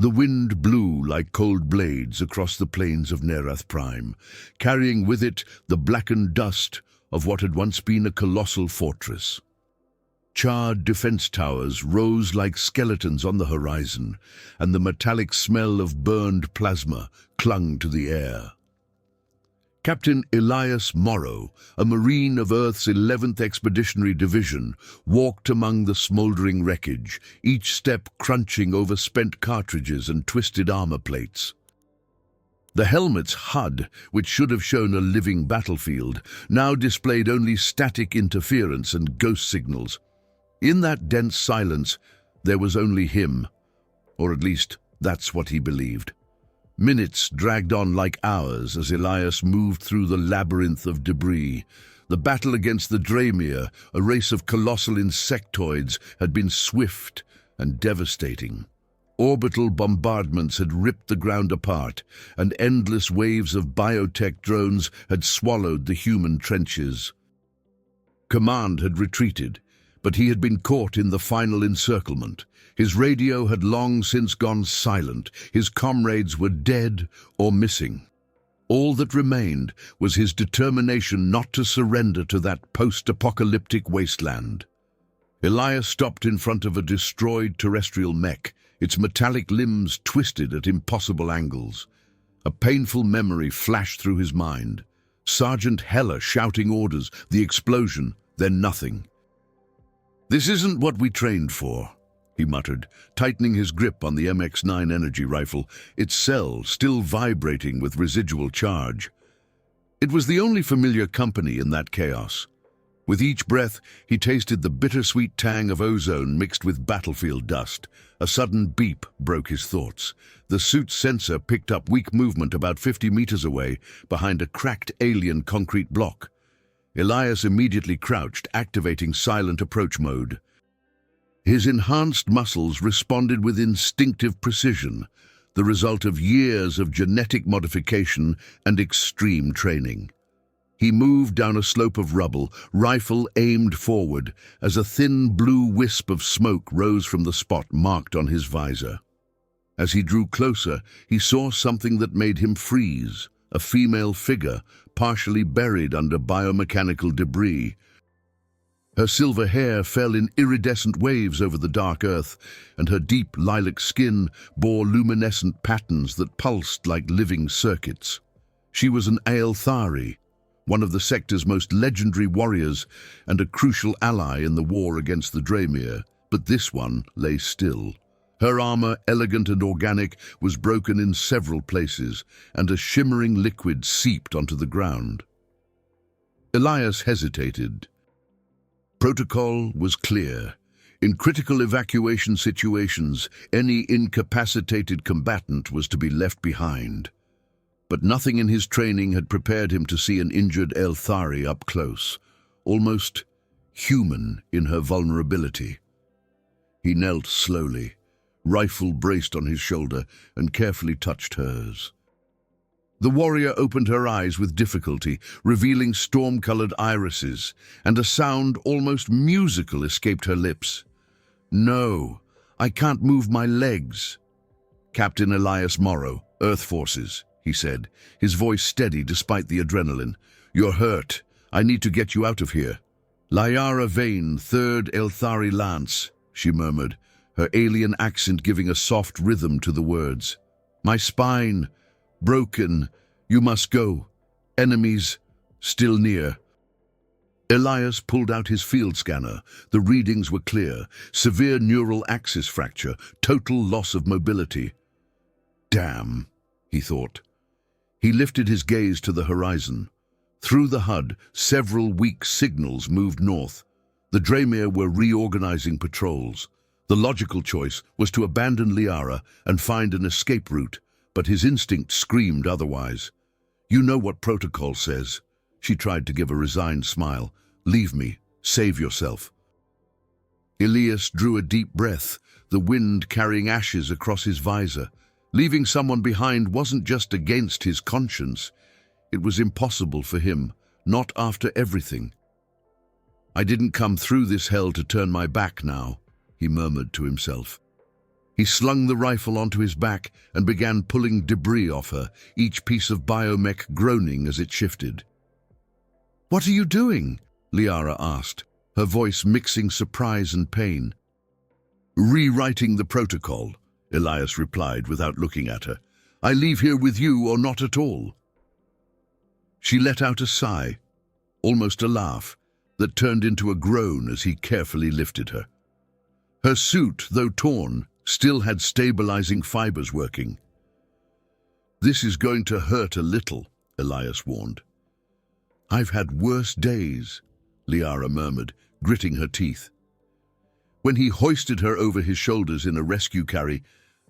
The wind blew like cold blades across the plains of Nerath Prime, carrying with it the blackened dust of what had once been a colossal fortress. Charred defense towers rose like skeletons on the horizon, and the metallic smell of burned plasma clung to the air. Captain Elias Morrow, a Marine of Earth's 11th Expeditionary Division, walked among the smoldering wreckage, each step crunching over spent cartridges and twisted armor plates. The helmet's HUD, which should have shown a living battlefield, now displayed only static interference and ghost signals. In that dense silence, there was only him, or at least that's what he believed. Minutes dragged on like hours as Elias moved through the labyrinth of debris. The battle against the Dremir, a race of colossal insectoids, had been swift and devastating. Orbital bombardments had ripped the ground apart, and endless waves of biotech drones had swallowed the human trenches. Command had retreated, but he had been caught in the final encirclement. His radio had long since gone silent. His comrades were dead or missing. All that remained was his determination not to surrender to that post-apocalyptic wasteland. Elias stopped in front of a destroyed terrestrial mech, its metallic limbs twisted at impossible angles. A painful memory flashed through his mind. Sergeant Heller shouting orders, the explosion, then nothing. "This isn't what we trained for," he muttered, tightening his grip on the MX-9 energy rifle, its cell still vibrating with residual charge. It was the only familiar company in that chaos. With each breath, he tasted the bittersweet tang of ozone mixed with battlefield dust. A sudden beep broke his thoughts. The suit's sensor picked up weak movement about 50 meters away, behind a cracked alien concrete block. Elias immediately crouched, activating silent approach mode. His enhanced muscles responded with instinctive precision, the result of years of genetic modification and extreme training. He moved down a slope of rubble, rifle aimed forward, as a thin blue wisp of smoke rose from the spot marked on his visor. As he drew closer, he saw something that made him freeze, a female figure, partially buried under biomechanical debris. Her silver hair fell in iridescent waves over the dark earth, and her deep lilac skin bore luminescent patterns that pulsed like living circuits. She was an Aelthari, one of the sector's most legendary warriors and a crucial ally in the war against the Dremir, but this one lay still. Her armor, elegant and organic, was broken in several places, and a shimmering liquid seeped onto the ground. Elias hesitated. Protocol was clear. In critical evacuation situations, any incapacitated combatant was to be left behind. But nothing in his training had prepared him to see an injured Aelthari up close, almost human in her vulnerability. He knelt slowly, rifle braced on his shoulder, and carefully touched hers. The warrior opened her eyes with difficulty, revealing storm-colored irises, and a sound almost musical escaped her lips. "No, I can't move my legs." "Captain Elias Morrow, Earth Forces," he said, his voice steady despite the adrenaline. "You're hurt. I need to get you out of here." "Lyara Vane, 3rd Aelthari Lance," she murmured, her alien accent giving a soft rhythm to the words. "My spine, broken. You must go. Enemies, still near." Elias pulled out his field scanner. The readings were clear. Severe neural axis fracture, total loss of mobility. "Damn," he thought. He lifted his gaze to the horizon. Through the HUD, several weak signals moved north. The Dremir were reorganizing patrols. The logical choice was to abandon Liara and find an escape route, but his instinct screamed otherwise. "You know what protocol says." She tried to give a resigned smile. "Leave me. Save yourself." Elias drew a deep breath, the wind carrying ashes across his visor. Leaving someone behind wasn't just against his conscience. It was impossible for him, not after everything. "I didn't come through this hell to turn my back now," he murmured to himself. He slung the rifle onto his back and began pulling debris off her, each piece of biomech groaning as it shifted. "What are you doing?" Liara asked, her voice mixing surprise and pain. "Rewriting the protocol," Elias replied without looking at her. "I leave here with you or not at all." She let out a sigh, almost a laugh, that turned into a groan as he carefully lifted her. Her suit, though torn, still had stabilizing fibers working. "This is going to hurt a little," Elias warned. "I've had worse days," Liara murmured, gritting her teeth. When he hoisted her over his shoulders in a rescue carry,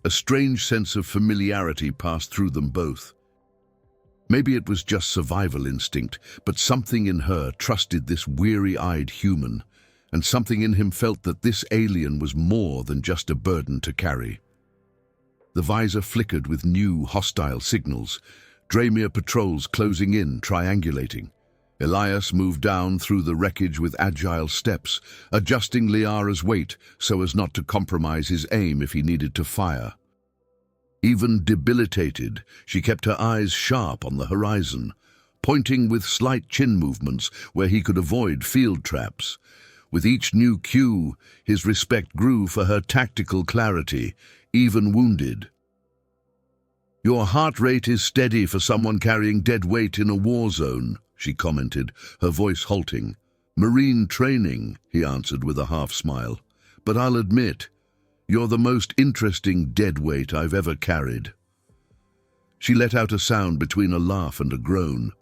a strange sense of familiarity passed through them both. Maybe it was just survival instinct, but something in her trusted this weary-eyed human, and something in him felt that this alien was more than just a burden to carry. The visor flickered with new, hostile signals, Dremir patrols closing in, triangulating. Elias moved down through the wreckage with agile steps, adjusting Liara's weight so as not to compromise his aim if he needed to fire. Even debilitated, she kept her eyes sharp on the horizon, pointing with slight chin movements where he could avoid field traps. With each new cue, his respect grew for her tactical clarity, even wounded. "Your heart rate is steady for someone carrying dead weight in a war zone," she commented, her voice halting. "Marine training," he answered with a half-smile. "But I'll admit, you're the most interesting dead weight I've ever carried." She let out a sound between a laugh and a groan.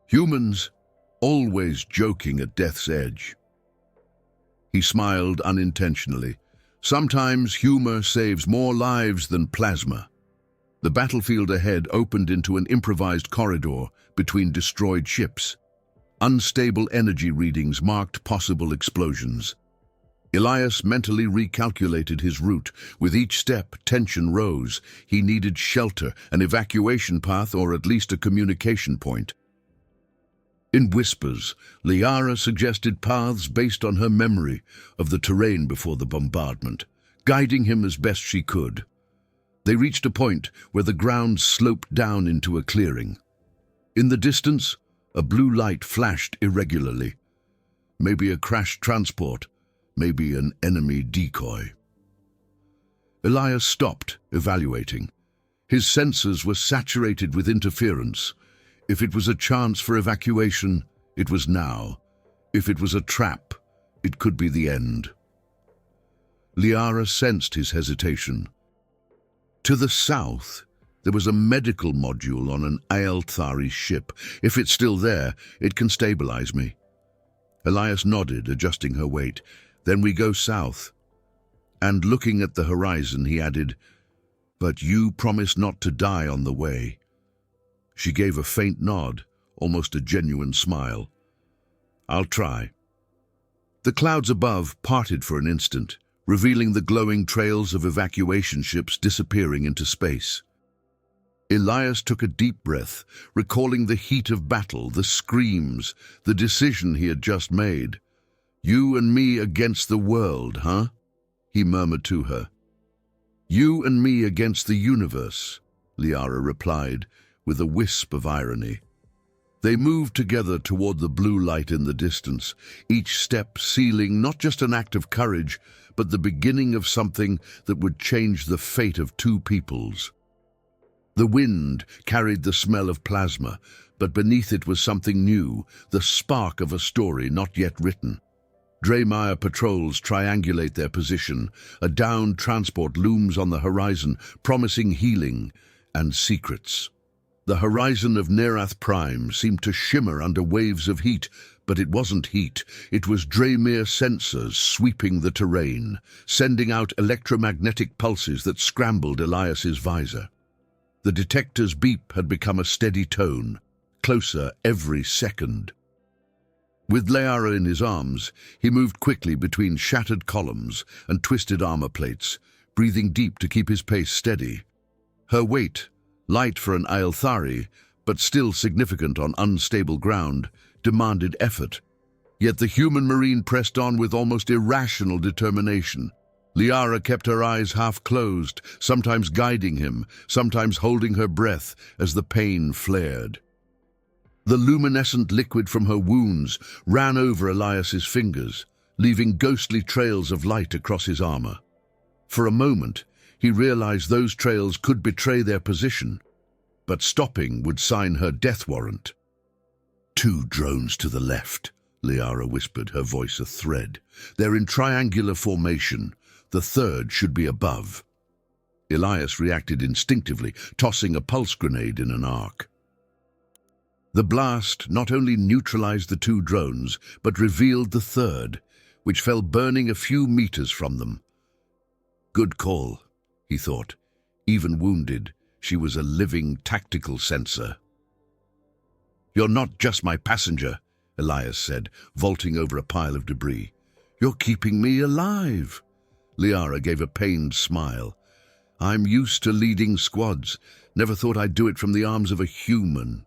"Humans, always joking at death's edge." He smiled unintentionally. "Sometimes humor saves more lives than plasma." The battlefield ahead opened into an improvised corridor between destroyed ships. Unstable energy readings marked possible explosions. Elias mentally recalculated his route. With each step, tension rose. He needed shelter, an evacuation path, or at least a communication point. In whispers, Liara suggested paths based on her memory of the terrain before the bombardment, guiding him as best she could. They reached a point where the ground sloped down into a clearing. In the distance, a blue light flashed irregularly. Maybe a crashed transport, maybe an enemy decoy. Elias stopped, evaluating. His senses were saturated with interference. If it was a chance for evacuation, it was now. If it was a trap, it could be the end. Liara sensed his hesitation. To the south, there was a medical module on an Aelthari ship. If it's still there, it can stabilize me. Elias nodded, adjusting her weight. "Then we go south." And looking at the horizon, he added, "But you promise not to die on the way." She gave a faint nod, almost a genuine smile. "I'll try." The clouds above parted for an instant, revealing the glowing trails of evacuation ships disappearing into space. Elias took a deep breath, recalling the heat of battle, the screams, the decision he had just made. "You and me against the world, huh?" he murmured to her. "You and me against the universe," Liara replied, with a wisp of irony. They moved together toward the blue light in the distance, each step sealing not just an act of courage, but the beginning of something that would change the fate of two peoples. The wind carried the smell of plasma, but beneath it was something new, the spark of a story not yet written. Dremir patrols triangulate their position. A downed transport looms on the horizon, promising healing and secrets. The horizon of Nerath Prime seemed to shimmer under waves of heat, but it wasn't heat. It was Dremir sensors sweeping the terrain, sending out electromagnetic pulses that scrambled Elias's visor. The detector's beep had become a steady tone, closer every second. With Liara in his arms, he moved quickly between shattered columns and twisted armor plates, breathing deep to keep his pace steady. Her weight, light for an Aelthari, but still significant on unstable ground, demanded effort. Yet the human marine pressed on with almost irrational determination. Liara kept her eyes half closed, sometimes guiding him, sometimes holding her breath as the pain flared. The luminescent liquid from her wounds ran over Elias's fingers, leaving ghostly trails of light across his armor. For a moment, he realized those trails could betray their position, but stopping would sign her death warrant. "2 drones to the left," Liara whispered, her voice a thread. "They're in triangular formation. The 3rd should be above." Elias reacted instinctively, tossing a pulse grenade in an arc. The blast not only neutralized the 2 drones, but revealed the 3rd, which fell burning a few meters from them. Good call, he thought. Even wounded, she was a living tactical sensor. "You're not just my passenger," Elias said, vaulting over a pile of debris. "You're keeping me alive." Liara gave a pained smile. "I'm used to leading squads. Never thought I'd do it from the arms of a human."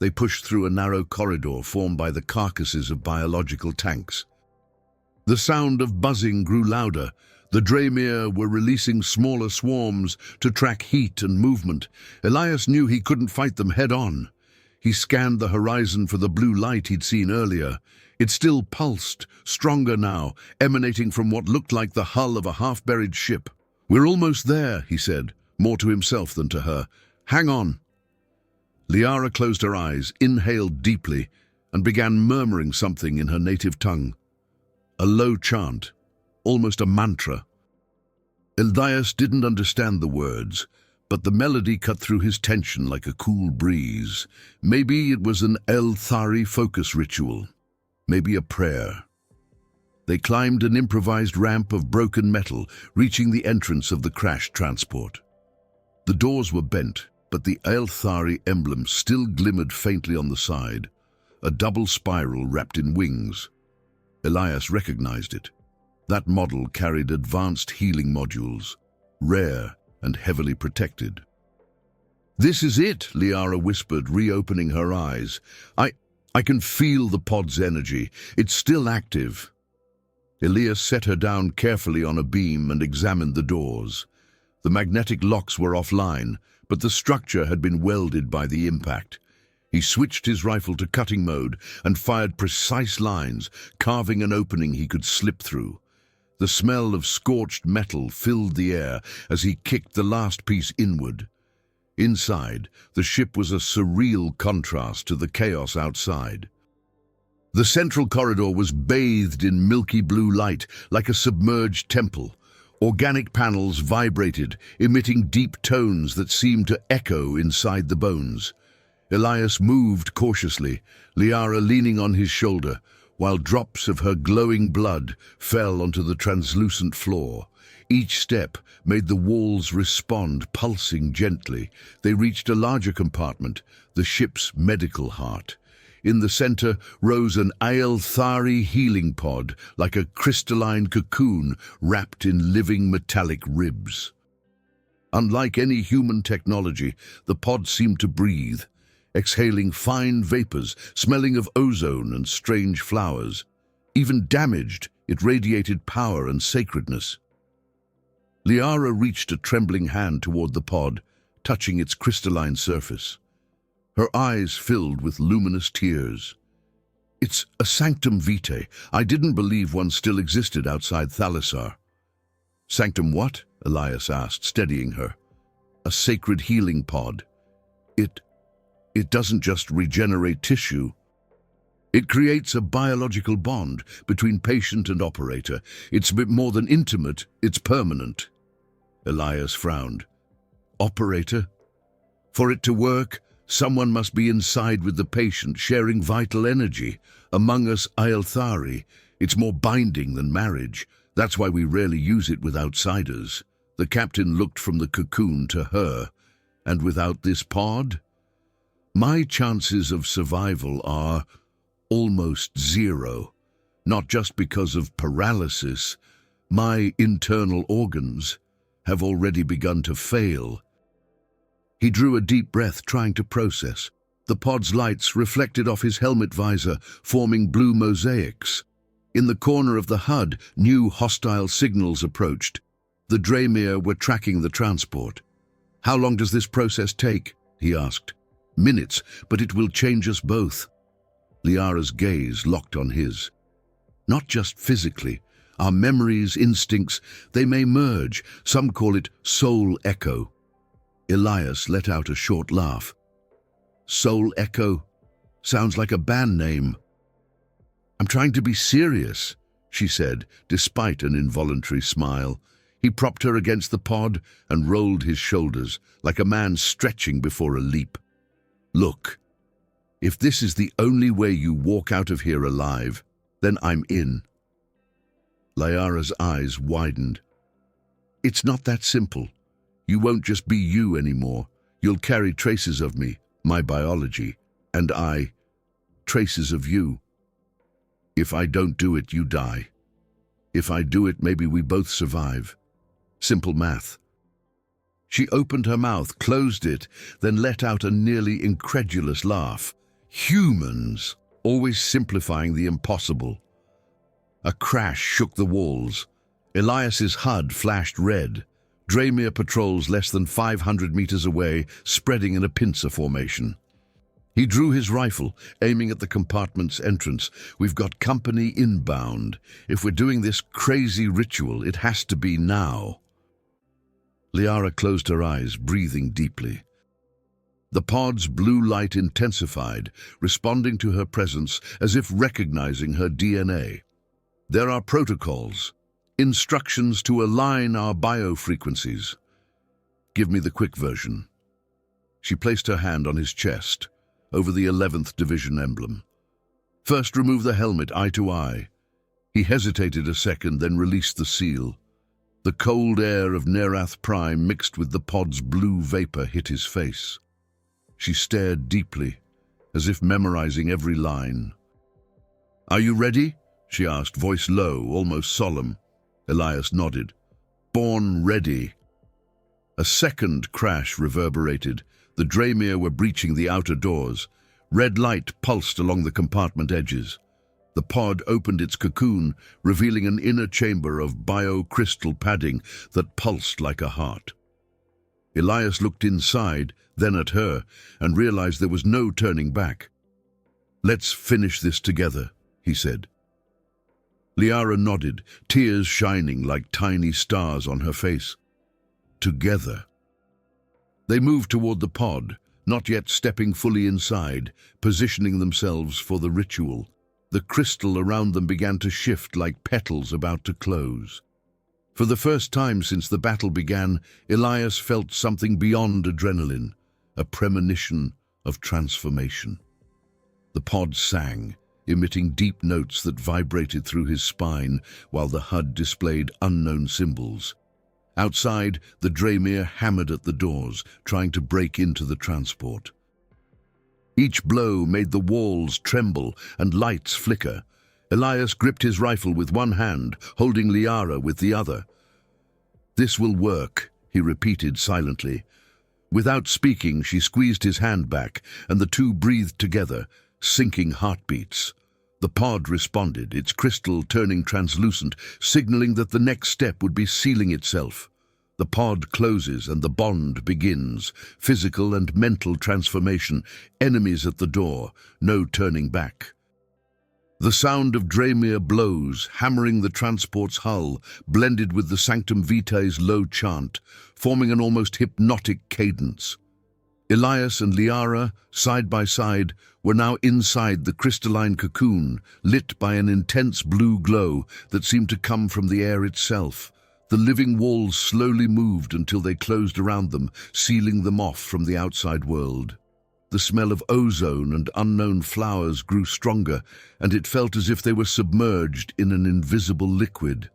They pushed through a narrow corridor formed by the carcasses of biological tanks. The sound of buzzing grew louder. The Draemir were releasing smaller swarms to track heat and movement. Elias knew he couldn't fight them head-on. He scanned the horizon for the blue light he'd seen earlier. It still pulsed, stronger now, emanating from what looked like the hull of a half-buried ship. "We're almost there," he said, more to himself than to her. "Hang on." Liara closed her eyes, inhaled deeply, and began murmuring something in her native tongue. A low chant, almost a mantra. Elias didn't understand the words, but the melody cut through his tension like a cool breeze. Maybe it was an El-Thari focus ritual. Maybe a prayer. They climbed an improvised ramp of broken metal, reaching the entrance of the crashed transport. The doors were bent, but the El-Thari emblem still glimmered faintly on the side, a double spiral wrapped in wings. Elias recognized it. That model carried advanced healing modules, rare and heavily protected. "This is it," Liara whispered, reopening her eyes. I can feel the pod's energy. It's still active." Elias set her down carefully on a beam and examined the doors. The magnetic locks were offline, but the structure had been welded by the impact. He switched his rifle to cutting mode and fired precise lines, carving an opening he could slip through. The smell of scorched metal filled the air as he kicked the last piece inward. Inside, the ship was a surreal contrast to the chaos outside. The central corridor was bathed in milky blue light, like a submerged temple. Organic panels vibrated, emitting deep tones that seemed to echo inside the bones. Elias moved cautiously, Liara leaning on his shoulder, while drops of her glowing blood fell onto the translucent floor. Each step made the walls respond, pulsing gently. They reached a larger compartment, the ship's medical heart. In the center rose an El-Thari healing pod, like a crystalline cocoon wrapped in living metallic ribs. Unlike any human technology, the pod seemed to breathe, exhaling fine vapors, smelling of ozone and strange flowers. Even damaged, it radiated power and sacredness. Liara reached a trembling hand toward the pod, touching its crystalline surface. Her eyes filled with luminous tears. "It's a sanctum vitae. I didn't believe one still existed outside Thalassar." "Sanctum what?" Elias asked, steadying her. "A sacred healing pod. It doesn't just regenerate tissue. It creates a biological bond between patient and operator. It's a bit more than intimate, it's permanent." Elias frowned. "Operator? For it to work, someone must be inside with the patient, sharing vital energy. Among us El-Thari, it's more binding than marriage. That's why we rarely use it with outsiders." The captain looked from the cocoon to her. "And without this pod? My chances of survival are almost zero. Not just because of paralysis. My internal organs have already begun to fail." He drew a deep breath, trying to process. The pod's lights reflected off his helmet visor, forming blue mosaics. In the corner of the HUD, new hostile signals approached. The Draemir were tracking the transport. "How long does this process take?" he asked. "Minutes, but it will change us both." Liara's gaze locked on his. "Not just physically. Our memories, instincts, they may merge. Some call it soul echo." Elias let out a short laugh. "Soul echo? Sounds like a band name." "I'm trying to be serious," she said, despite an involuntary smile. He propped her against the pod and rolled his shoulders, like a man stretching before a leap. "Look, if this is the only way you walk out of here alive, then I'm in." Liara's eyes widened. "It's not that simple. You won't just be you anymore. You'll carry traces of me, my biology, and traces of you. If I don't do it, you die. If I do it, maybe we both survive. Simple math." She opened her mouth, closed it, then let out a nearly incredulous laugh. Humans, always simplifying the impossible. A crash shook the walls. Elias's HUD flashed red. Draemir patrols less than 500 meters away, spreading in a pincer formation. He drew his rifle, aiming at the compartment's entrance. "We've got company inbound. If we're doing this crazy ritual, it has to be now." Liara closed her eyes, breathing deeply. The pod's blue light intensified, responding to her presence as if recognizing her DNA. "There are protocols, instructions to align our biofrequencies. Give me the quick version." She placed her hand on his chest, over the 11th Division emblem. "First remove the helmet eye to eye." He hesitated a second, then released the seal. The cold air of Nerath Prime mixed with the pod's blue vapor hit his face. She stared deeply, as if memorizing every line. "Are you ready?" she asked, voice low, almost solemn. Elias nodded. "Born ready." A second crash reverberated. The Draemir were breaching the outer doors. Red light pulsed along the compartment edges. The pod opened its cocoon, revealing an inner chamber of bio-crystal padding that pulsed like a heart. Elias looked inside, then at her, and realized there was no turning back. "Let's finish this together," he said. Liara nodded, tears shining like tiny stars on her face. Together. They moved toward the pod, not yet stepping fully inside, positioning themselves for the ritual. The crystal around them began to shift like petals about to close. For the first time since the battle began, Elias felt something beyond adrenaline, a premonition of transformation. The pod sang, emitting deep notes that vibrated through his spine while the HUD displayed unknown symbols. Outside, the Draemir hammered at the doors, trying to break into the transport. Each blow made the walls tremble and lights flicker. Elias gripped his rifle with one hand, holding Liara with the other. "This will work," he repeated silently. Without speaking, she squeezed his hand back, and the two breathed together, syncing heartbeats. The pod responded, its crystal turning translucent, signaling that the next step would be sealing itself. The pod closes and the bond begins. Physical and mental transformation, enemies at the door, no turning back. The sound of Draemir blows, hammering the transport's hull, blended with the Sanctum Vitae's low chant, forming an almost hypnotic cadence. Elias and Liara, side by side, were now inside the crystalline cocoon, lit by an intense blue glow that seemed to come from the air itself. The living walls slowly moved until they closed around them, sealing them off from the outside world. The smell of ozone and unknown flowers grew stronger, and it felt as if they were submerged in an invisible liquid.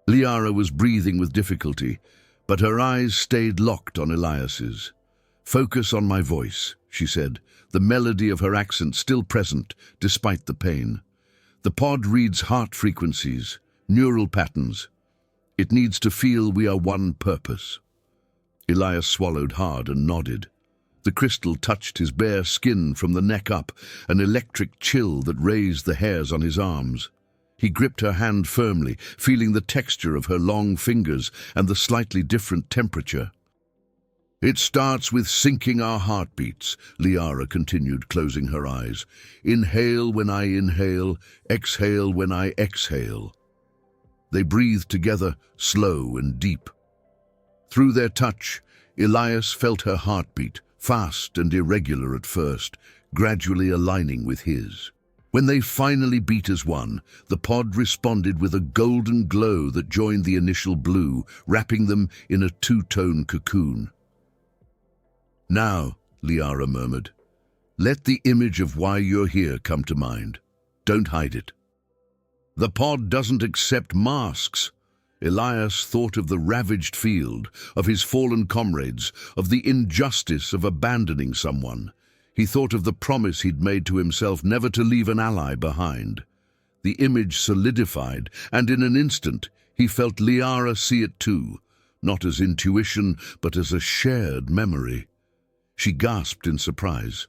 Liara was breathing with difficulty, but her eyes stayed locked on Elias's. "Focus on my voice," she said, the melody of her accent still present despite the pain. "The pod reads heart frequencies, neural patterns. It needs to feel we are one purpose." Elias swallowed hard and nodded. The crystal touched his bare skin from the neck up, an electric chill that raised the hairs on his arms. He gripped her hand firmly, feeling the texture of her long fingers and the slightly different temperature. "It starts with syncing our heartbeats," Liara continued, closing her eyes. "Inhale when I inhale, exhale when I exhale." They breathed together, slow and deep. Through their touch, Elias felt her heartbeat, fast and irregular at first, gradually aligning with his. When they finally beat as one, the pod responded with a golden glow that joined the initial blue, wrapping them in a two-tone cocoon. "Now," Liara murmured, "let the image of why you're here come to mind. Don't hide it." "The pod doesn't accept masks." Elias thought of the ravaged field, of his fallen comrades, of the injustice of abandoning someone. He thought of the promise he'd made to himself never to leave an ally behind. The image solidified, and in an instant he felt Liara see it too, not as intuition, but as a shared memory. She gasped in surprise.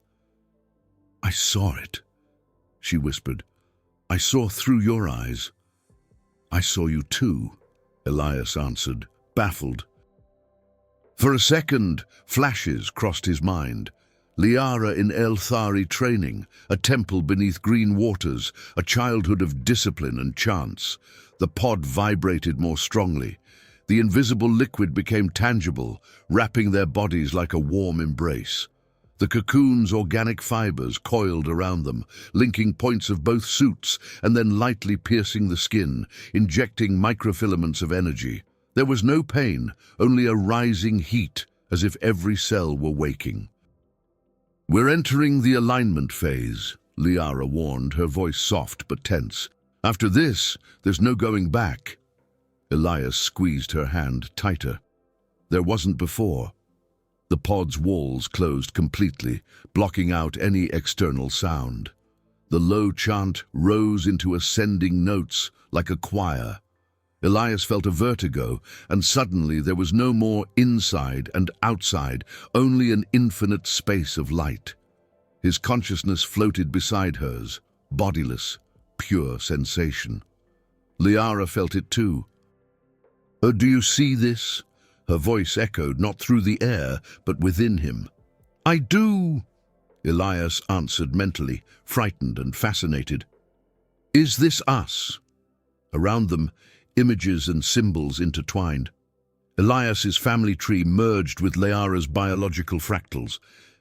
"I saw it," she whispered. "I saw through your eyes." "I saw you too," Elias answered, baffled. For a second, flashes crossed his mind. Liara in El Thari training, a temple beneath green waters, a childhood of discipline and chance. The pod vibrated more strongly. The invisible liquid became tangible, wrapping their bodies like a warm embrace. The cocoon's organic fibers coiled around them, linking points of both suits and then lightly piercing the skin, injecting microfilaments of energy. There was no pain, only a rising heat, as if every cell were waking. "We're entering the alignment phase," Liara warned, her voice soft but tense. "After this, there's no going back." Elias squeezed her hand tighter. There wasn't before. The pod's walls closed completely, blocking out any external sound. The low chant rose into ascending notes like a choir. Elias felt a vertigo, and suddenly there was no more inside and outside, only an infinite space of light. His consciousness floated beside hers, bodiless, pure sensation. Liara felt it too. "Oh, do you see this?" Her voice echoed not through the air, but within him. "I do," Elias answered mentally, frightened and fascinated. "Is this us?" Around them, images and symbols intertwined. Elias's family tree merged with Liara's biological fractals.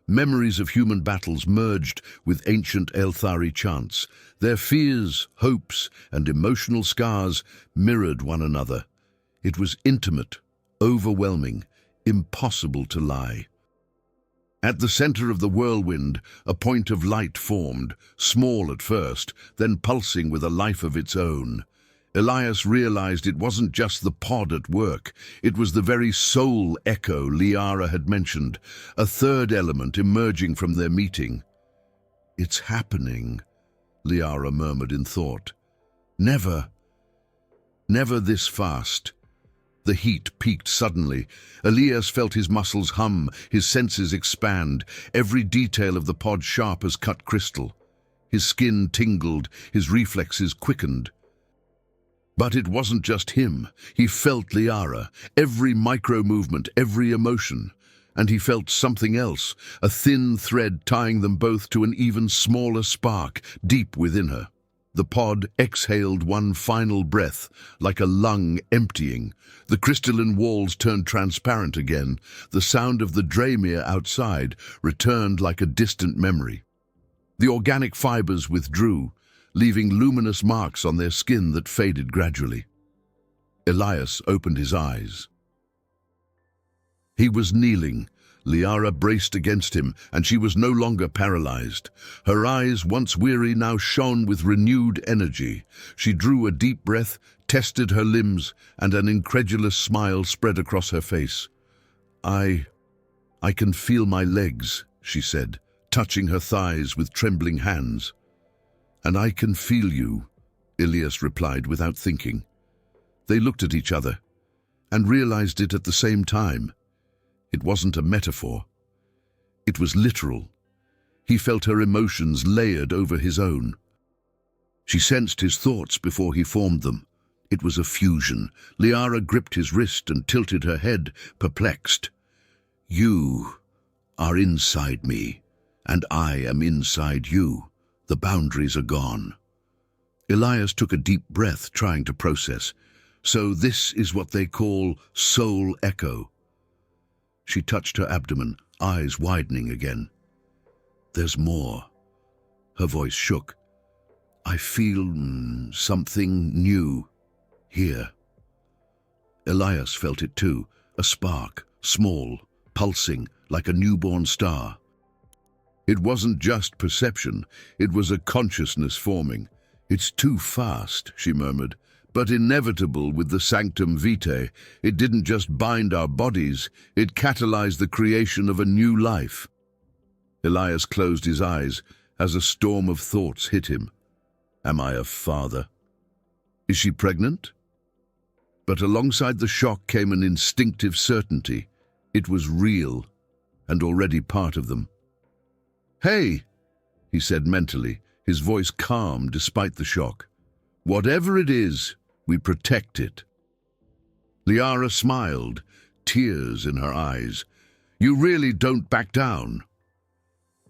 Memories of human battles merged with ancient Elthari chants. Their fears, hopes, and emotional scars mirrored one another. It was intimate, overwhelming, impossible to lie. At the center of the whirlwind, a point of light formed, small at first, then pulsing with a life of its own. Elias realized it wasn't just the pod at work, it was the very soul echo Liara had mentioned, a third element emerging from their meeting. "It's happening," Liara murmured in thought. Never this fast." The heat peaked suddenly. Elias felt his muscles hum, his senses expand, every detail of the pod sharp as cut crystal. His skin tingled, his reflexes quickened. But it wasn't just him. He felt Liara, every micro-movement, every emotion. And he felt something else, a thin thread tying them both to an even smaller spark deep within her. The pod exhaled one final breath, like a lung emptying. The crystalline walls turned transparent again. The sound of the Dremir outside returned like a distant memory. The organic fibers withdrew, leaving luminous marks on their skin that faded gradually. Elias opened his eyes. He was kneeling. Liara braced against him, and she was no longer paralyzed. Her eyes, once weary, now shone with renewed energy. She drew a deep breath, tested her limbs, and an incredulous smile spread across her face. I can feel my legs," she said, touching her thighs with trembling hands. "And I can feel you," Elias replied without thinking. They looked at each other and realized it at the same time. It wasn't a metaphor. It was literal. He felt her emotions layered over his own. She sensed his thoughts before he formed them. It was a fusion. Liara gripped his wrist and tilted her head, perplexed. You are inside me, and I am inside you. The boundaries are gone. Elias took a deep breath, trying to process. So this is what they call soul echo. She touched her abdomen, eyes widening again. There's more. Her voice shook. I feel something new here. Elias felt it too, a spark, small, pulsing, like a newborn star. It wasn't just perception, it was a consciousness forming. It's too fast, she murmured, but inevitable with the sanctum vitae. It didn't just bind our bodies, it catalyzed the creation of a new life. Elias closed his eyes as a storm of thoughts hit him. Am I a father? Is she pregnant? But alongside the shock came an instinctive certainty. It was real, and already part of them. Hey, he said mentally, his voice calm despite the shock. Whatever it is, we protect it. Liara smiled, tears in her eyes. You really don't back down.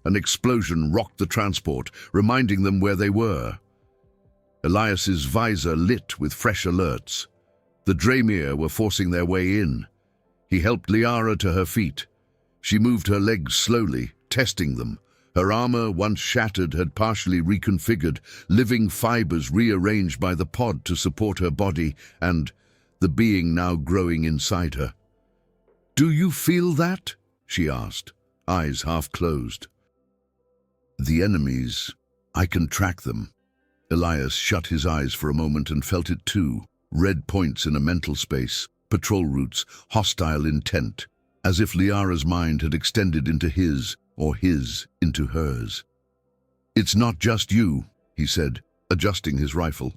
An explosion rocked the transport, reminding them where they were. Elias's visor lit with fresh alerts. The Draemir were forcing their way in. He helped Liara to her feet. She moved her legs slowly, testing them. Her armor, once shattered, had partially reconfigured, living fibers rearranged by the pod to support her body and the being now growing inside her. Do you feel that? She asked, eyes half closed. The enemies, I can track them. Elias shut his eyes for a moment and felt it too. Red points in a mental space, patrol routes, hostile intent, as if Liara's mind had extended into his, or his into hers. It's not just you, he said, adjusting his rifle.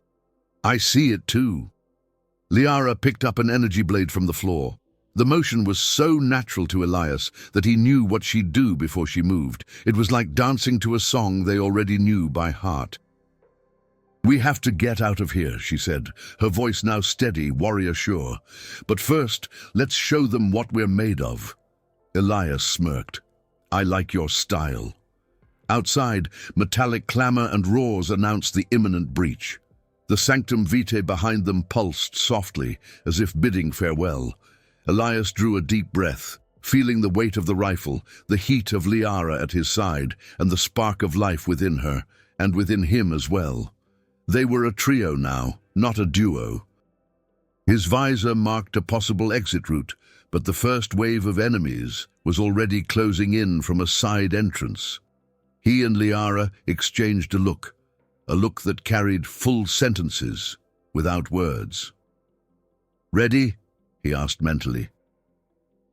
I see it too. Liara picked up an energy blade from the floor. The motion was so natural to Elias that he knew what she'd do before she moved. It was like dancing to a song they already knew by heart. We have to get out of here, she said, her voice now steady, warrior-sure. But first, let's show them what we're made of. Elias smirked. I like your style. Outside, metallic clamor and roars announced the imminent breach. The sanctum vitae behind them pulsed softly, as if bidding farewell. Elias drew a deep breath, feeling the weight of the rifle, the heat of Liara at his side, and the spark of life within her, and within him as well. They were a trio now, not a duo. His visor marked a possible exit route, but the first wave of enemies was already closing in from a side entrance. He and Liara exchanged a look that carried full sentences, without words. Ready? He asked mentally.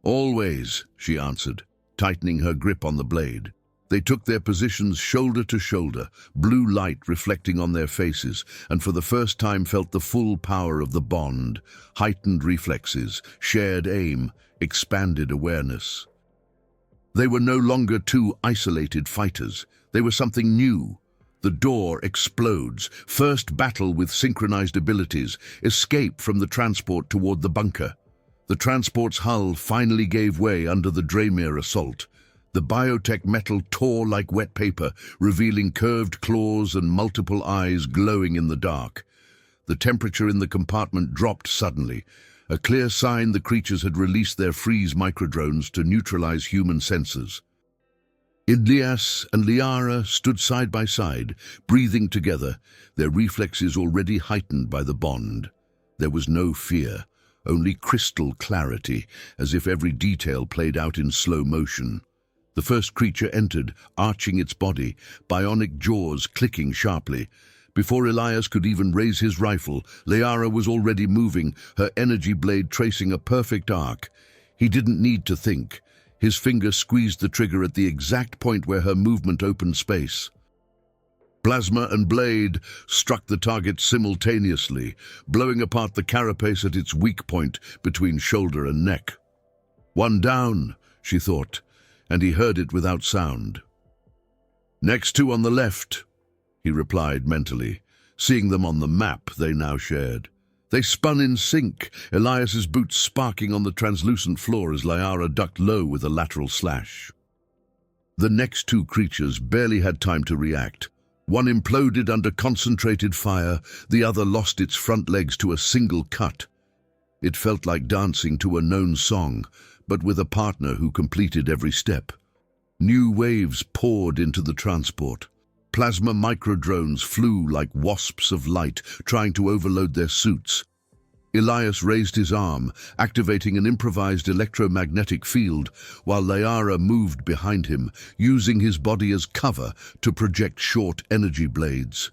Always, she answered, tightening her grip on the blade. They took their positions shoulder to shoulder, blue light reflecting on their faces, and for the first time felt the full power of the bond, heightened reflexes, shared aim, expanded awareness. They were no longer two isolated fighters. They were something new. The door explodes, first battle with synchronized abilities, escape from the transport toward the bunker. The transport's hull finally gave way under the Draemir assault. The biotech metal tore like wet paper, revealing curved claws and multiple eyes glowing in the dark. The temperature in the compartment dropped suddenly, a clear sign the creatures had released their freeze microdrones to neutralize human sensors. Elias and Liara stood side by side, breathing together, their reflexes already heightened by the bond. There was no fear, only crystal clarity, as if every detail played out in slow motion. The first creature entered, arching its body, bionic jaws clicking sharply. Before Elias could even raise his rifle, Liara was already moving, her energy blade tracing a perfect arc. He didn't need to think. His finger squeezed the trigger at the exact point where her movement opened space. Plasma and blade struck the target simultaneously, blowing apart the carapace at its weak point between shoulder and neck. One down, she thought, and he heard it without sound. Next two on the left, he replied mentally. seeing them on the map they now shared. They spun in sync, Elias's boots sparking on the translucent floor as Liara ducked low with a lateral slash. The next two creatures barely had time to react. One imploded under concentrated fire, the other lost its front legs to a single cut. It felt like dancing to a known song, but with a partner who completed every step. New waves poured into the transport. Plasma microdrones flew like wasps of light, trying to overload their suits. Elias raised his arm, activating an improvised electromagnetic field, while Liara moved behind him, using his body as cover to project short energy blades.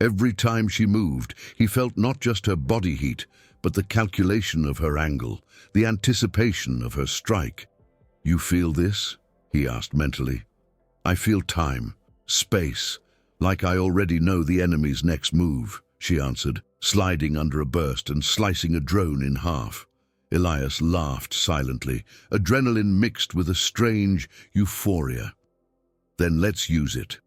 Every time she moved, he felt not just her body heat, but the calculation of her angle, the anticipation of her strike. "You feel this?" he asked mentally. "I feel time, space, like I already know the enemy's next move," she answered, sliding under a burst and slicing a drone in half. Elias laughed silently, adrenaline mixed with a strange euphoria. "Then let's use it."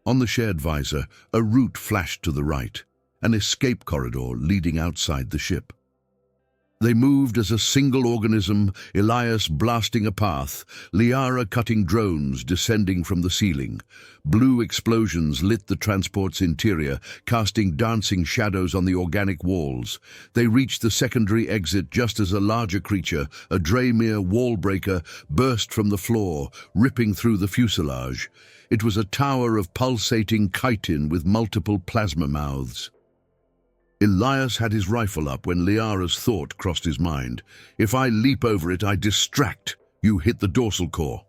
On the shared visor, a route flashed to the right, an escape corridor leading outside the ship. They moved as a single organism, Elias blasting a path, Liara cutting drones descending from the ceiling. Blue explosions lit the transport's interior, casting dancing shadows on the organic walls. They reached the secondary exit just as a larger creature, a Draymere wallbreaker, burst from the floor, ripping through the fuselage. It was a tower of pulsating chitin with multiple plasma mouths. Elias had his rifle up when Liara's thought crossed his mind. "If I leap over it, I distract. You hit the dorsal core."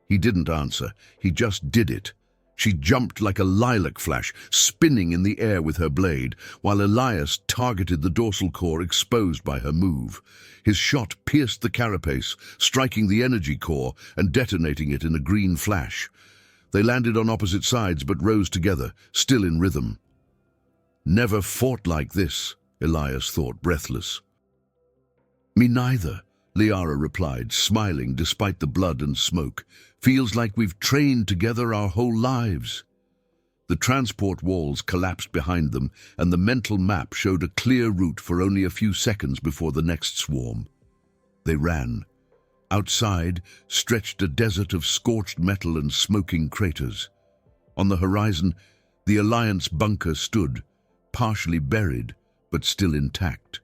He didn't answer. He just did it. She jumped like a lilac flash, spinning in the air with her blade, while Elias targeted the dorsal core exposed by her move. His shot pierced the carapace, striking the energy core and detonating it in a green flash. They landed on opposite sides but rose together, still in rhythm. "Never fought like this," Elias thought, breathless. "Me neither," Liara replied, smiling despite the blood and smoke. "Feels like we've trained together our whole lives." The transport walls collapsed behind them, and the mental map showed a clear route for only a few seconds before the next swarm. They ran. Outside stretched a desert of scorched metal and smoking craters. On the horizon, the Alliance bunker stood, partially buried, but still intact.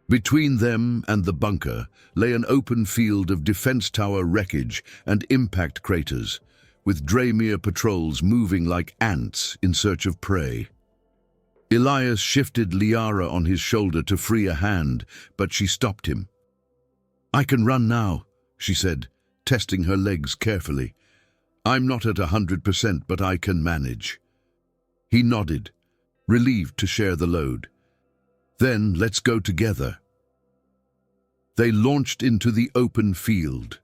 Between them and the bunker lay an open field of defense tower wreckage and impact craters, with Draymere patrols moving like ants in search of prey. Elias shifted Liara on his shoulder to free a hand, but she stopped him. "I can run now," she said, testing her legs carefully. "I'm not at 100%, but I can manage." He nodded, relieved to share the load. "Then let's go together." They launched into the open field.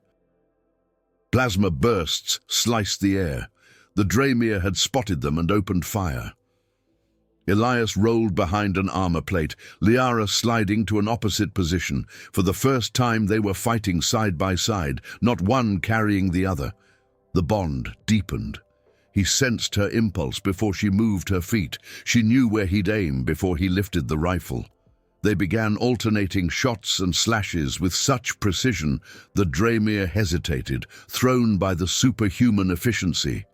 Plasma bursts sliced the air. The Draymere had spotted them and opened fire. Elias rolled behind an armor plate, Liara sliding to an opposite position. For the first time they were fighting side by side, not one carrying the other. The bond deepened. He sensed her impulse before she moved her feet. She knew where he'd aim before he lifted the rifle. They began alternating shots and slashes with such precision that Draymere hesitated, thrown by the superhuman efficiency.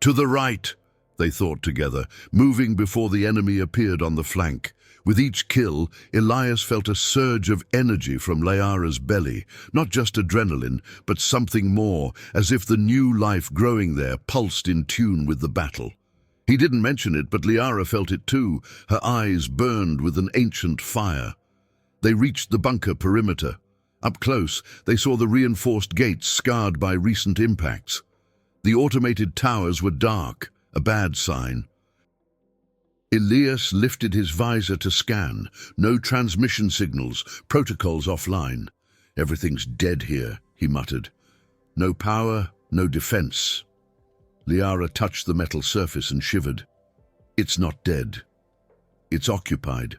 "To the right," they thought together, moving before the enemy appeared on the flank. With each kill, Elias felt a surge of energy from Liara's belly, not just adrenaline, but something more, as if the new life growing there pulsed in tune with the battle. He didn't mention it, but Liara felt it too. Her eyes burned with an ancient fire. They reached the bunker perimeter. Up close, they saw the reinforced gates scarred by recent impacts. The automated towers were dark, a bad sign. Elias lifted his visor to scan. No transmission signals, protocols offline. "Everything's dead here," he muttered. "No power, no defense." Liara touched the metal surface and shivered. "It's not dead. It's occupied."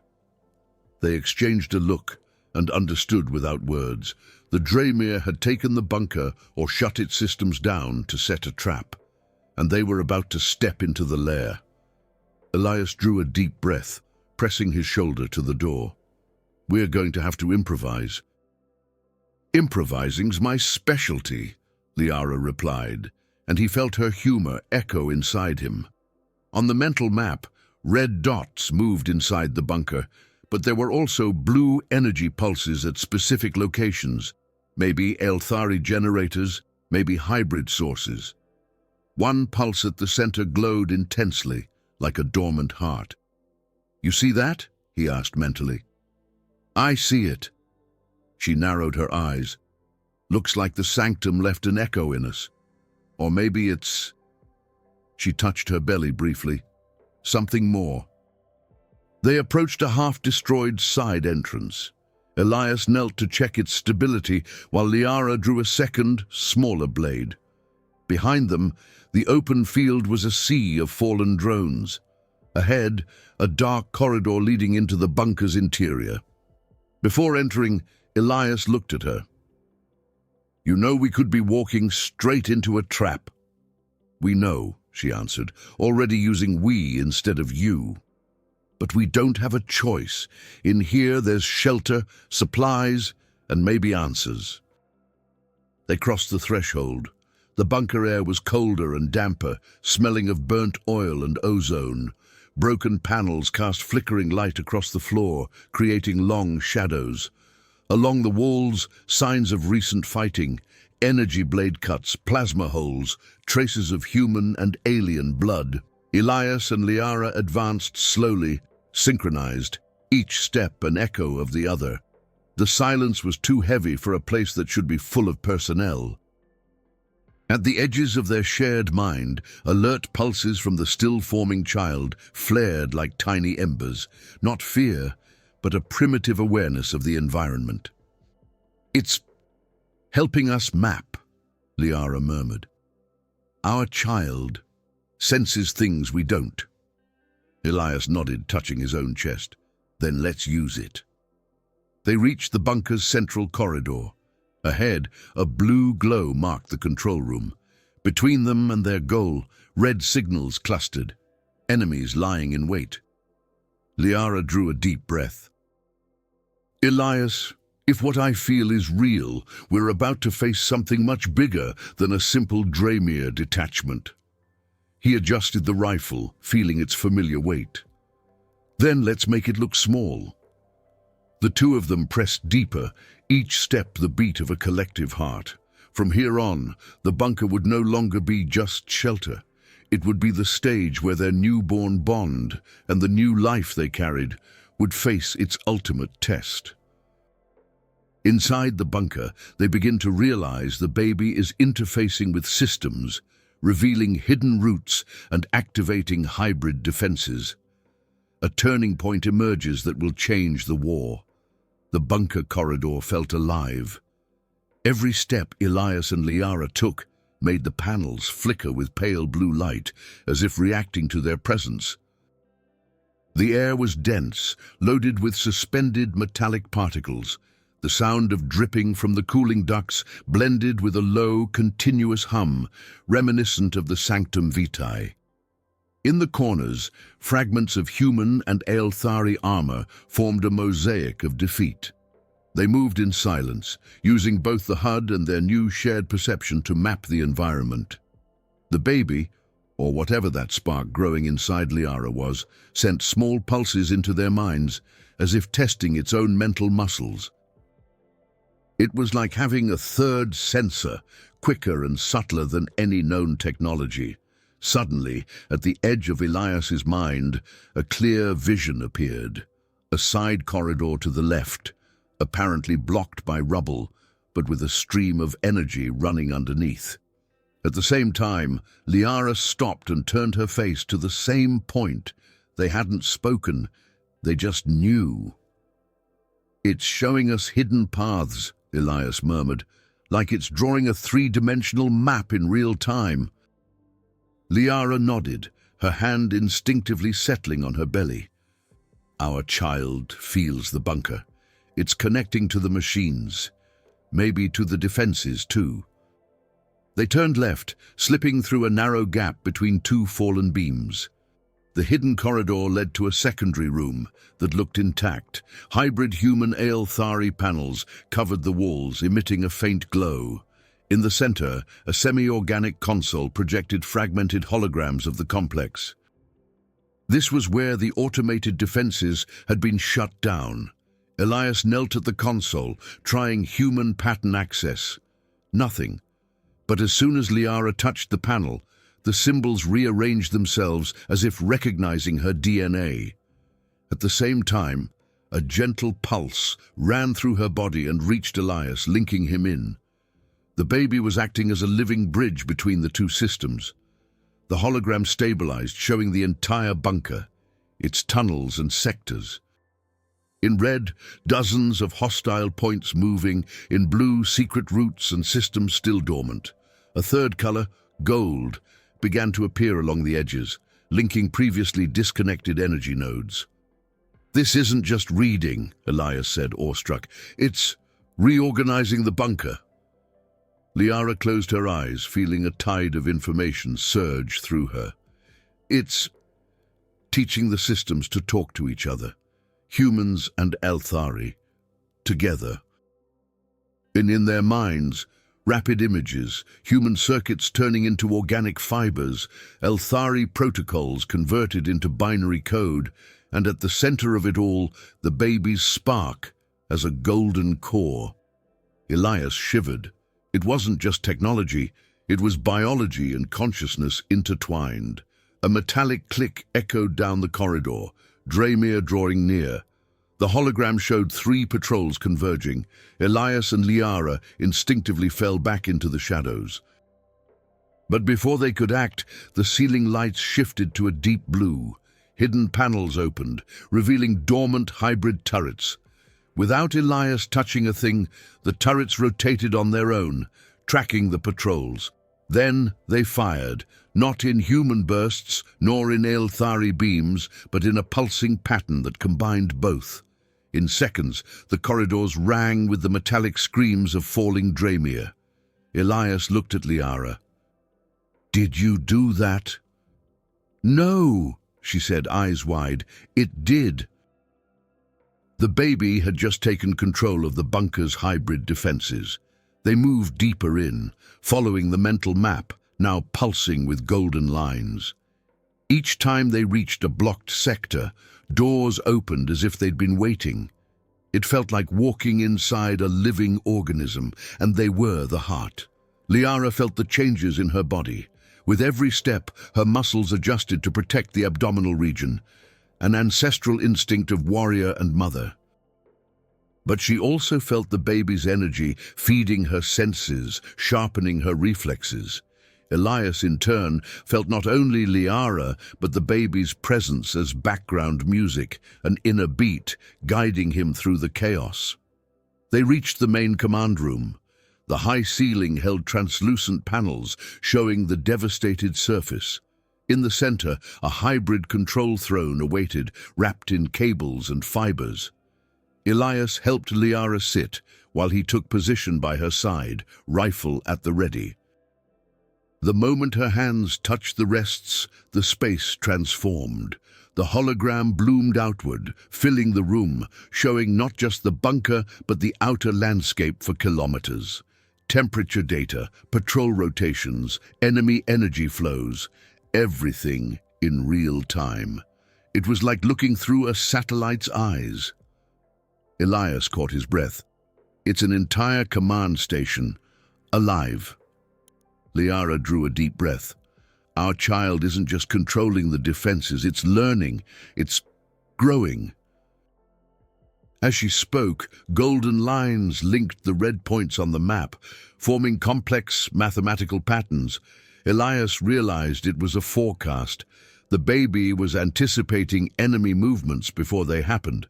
They exchanged a look and understood without words. The Draymere had taken the bunker or shut its systems down to set a trap. and they were about to step into the lair. Elias drew a deep breath, pressing his shoulder to the door. "We're going to have to improvise." "Improvising's my specialty," Liara replied, and he felt her humor echo inside him. On the mental map, red dots moved inside the bunker, but there were also blue energy pulses at specific locations, maybe Elthari generators, maybe hybrid sources. One pulse at the center glowed intensely, like a dormant heart. "You see that?" he asked mentally. "I see it." She narrowed her eyes. "Looks like the sanctum left an echo in us. Or maybe it's..." She touched her belly briefly. "Something more." They approached a half-destroyed side entrance. Elias knelt to check its stability, while Liara drew a second, smaller blade. Behind them, the open field was a sea of fallen drones. Ahead, a dark corridor leading into the bunker's interior. Before entering, Elias looked at her. "You know we could be walking straight into a trap." "We know," she answered, already using we instead of you. "But we don't have a choice. In here there's shelter, supplies, and maybe answers." They crossed the threshold. The bunker air was colder and damper, smelling of burnt oil and ozone. Broken panels cast flickering light across the floor, creating long shadows. Along the walls, signs of recent fighting, energy blade cuts, plasma holes, traces of human and alien blood. Elias and Liara advanced slowly, synchronized, each step an echo of the other. The silence was too heavy for a place that should be full of personnel. At the edges of their shared mind, alert pulses from the still-forming child flared like tiny embers, not fear, but a primitive awareness of the environment. "It's helping us map," Liara murmured. "Our child senses things we don't." Elias nodded, touching his own chest. "Then let's use it." They reached the bunker's central corridor. Ahead, a blue glow marked the control room. Between them and their goal, red signals clustered, enemies lying in wait. Liara drew a deep breath. "Elias, if what I feel is real, we're about to face something much bigger than a simple Dremir detachment." He adjusted the rifle, feeling its familiar weight. "Then let's make it look small." The two of them pressed deeper, each step the beat of a collective heart. From here on, the bunker would no longer be just shelter. It would be the stage where their newborn bond and the new life they carried would face its ultimate test. Inside the bunker, they begin to realize the baby is interfacing with systems, revealing hidden roots and activating hybrid defenses. A turning point emerges that will change the war. The bunker corridor felt alive. Every step Elias and Liara took made the panels flicker with pale blue light, as if reacting to their presence. The air was dense, loaded with suspended metallic particles. The sound of dripping from the cooling ducts blended with a low, continuous hum, reminiscent of the Sanctum Vitae. In the corners, fragments of human and Elthari armor formed a mosaic of defeat. They moved in silence, using both the HUD and their new shared perception to map the environment. The baby, or whatever that spark growing inside Liara was, sent small pulses into their minds, as if testing its own mental muscles. It was like having a third sensor, quicker and subtler than any known technology. Suddenly, at the edge of Elias's mind, a clear vision appeared. A side corridor to the left, apparently blocked by rubble, but with a stream of energy running underneath. At the same time, Liara stopped and turned her face to the same point. They hadn't spoken, they just knew. "It's showing us hidden paths," Elias murmured, "like it's drawing a three-dimensional map in real time." Liara nodded, her hand instinctively settling on her belly. "Our child feels the bunker. It's connecting to the machines, maybe to the defenses too." They turned left, slipping through a narrow gap between two fallen beams. The hidden corridor led to a secondary room that looked intact. Hybrid human Aelthari panels covered the walls, emitting a faint glow. In the center, a semi-organic console projected fragmented holograms of the complex. This was where the automated defenses had been shut down. Elias knelt at the console, trying human pattern access. Nothing. But as soon as Liara touched the panel, the symbols rearranged themselves as if recognizing her DNA. At the same time, a gentle pulse ran through her body and reached Elias, linking him in. The baby was acting as a living bridge between the two systems. The hologram stabilized, showing the entire bunker, its tunnels and sectors. In red, dozens of hostile points moving, in blue, secret routes and systems still dormant. A third color, gold, began to appear along the edges, linking previously disconnected energy nodes. "This isn't just reading," Elias said, awestruck. "It's reorganizing the bunker." Liara closed her eyes, feeling a tide of information surge through her. "It's teaching the systems to talk to each other, humans and Aelthari, together. And in their minds, rapid images, human circuits turning into organic fibers, Aelthari protocols converted into binary code, and at the center of it all, the baby's spark as a golden core." Elias shivered. It wasn't just technology, it was biology and consciousness intertwined. A metallic click echoed down the corridor, Dremir drawing near. The hologram showed 3 patrols converging. Elias and Liara instinctively fell back into the shadows. But before they could act, the ceiling lights shifted to a deep blue. Hidden panels opened, revealing dormant hybrid turrets. Without Elias touching a thing, the turrets rotated on their own, tracking the patrols. Then they fired, not in human bursts, nor in Aelthari beams, but in a pulsing pattern that combined both. In seconds, the corridors rang with the metallic screams of falling Dremir. Elias looked at Liara. "Did you do that?" "No," she said, eyes wide. "It did." The baby had just taken control of the bunker's hybrid defenses. They moved deeper in, following the mental map, now pulsing with golden lines. Each time they reached a blocked sector, doors opened as if they'd been waiting. It felt like walking inside a living organism, and they were the heart. Liara felt the changes in her body. With every step, her muscles adjusted to protect the abdominal region, an ancestral instinct of warrior and mother. But she also felt the baby's energy feeding her senses, sharpening her reflexes. Elias, in turn, felt not only Liara, but the baby's presence as background music, an inner beat, guiding him through the chaos. They reached the main command room. The high ceiling held translucent panels, showing the devastated surface. In the center, a hybrid control throne awaited, wrapped in cables and fibers. Elias helped Liara sit, while he took position by her side, rifle at the ready. The moment her hands touched the rests, the space transformed. The hologram bloomed outward, filling the room, showing not just the bunker, but the outer landscape for kilometers. Temperature data, patrol rotations, enemy energy flows, everything in real time. It was like looking through a satellite's eyes. Elias caught his breath. It's an entire command station, alive. Liara drew a deep breath. Our child isn't just controlling the defenses, it's learning, it's growing. As she spoke, golden lines linked the red points on the map, forming complex mathematical patterns. Elias realized it was a forecast. The baby was anticipating enemy movements before they happened.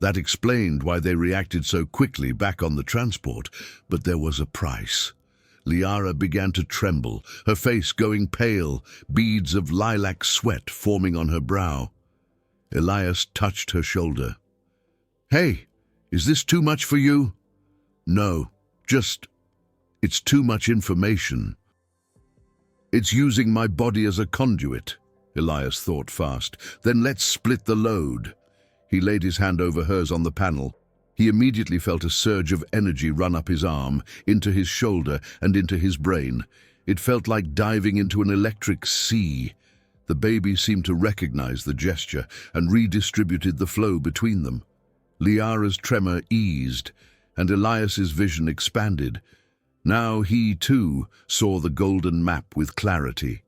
That explained why they reacted so quickly back on the transport, but there was a price. Liara began to tremble, her face going pale, beads of lilac sweat forming on her brow. Elias touched her shoulder. "Hey, is this too much for you?" "No, it's too much information." It's using my body as a conduit, Elias thought fast. Then let's split the load. He laid his hand over hers on the panel. He immediately felt a surge of energy run up his arm, into his shoulder, and into his brain. It felt like diving into an electric sea. The baby seemed to recognize the gesture and redistributed the flow between them. Liara's tremor eased, and Elias's vision expanded. Now he, too, saw the golden map with clarity.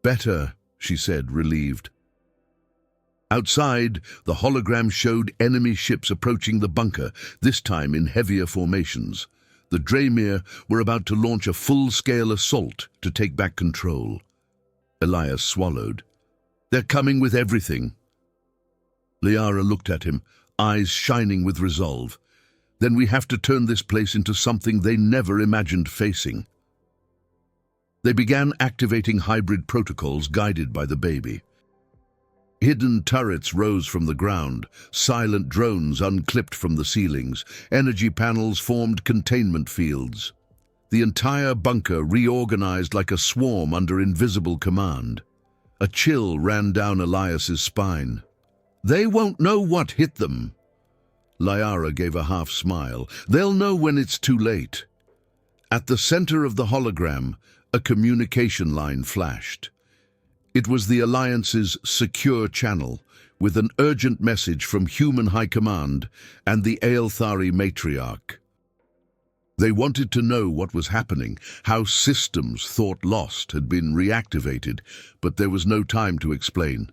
"Better," she said, relieved. Outside, the hologram showed enemy ships approaching the bunker, this time in heavier formations. The Draymir were about to launch a full-scale assault to take back control. Elias swallowed. "They're coming with everything." Liara looked at him, eyes shining with resolve. "Then we have to turn this place into something they never imagined facing." They began activating hybrid protocols guided by the baby. Hidden turrets rose from the ground, silent drones unclipped from the ceilings, energy panels formed containment fields. The entire bunker reorganized like a swarm under invisible command. A chill ran down Elias's spine. "They won't know what hit them." Liara gave a half smile. "They'll know when it's too late." At the center of the hologram, a communication line flashed. It was the Alliance's secure channel, with an urgent message from Human High Command and the Aelthari Matriarch. They wanted to know what was happening, how systems thought lost had been reactivated, but there was no time to explain.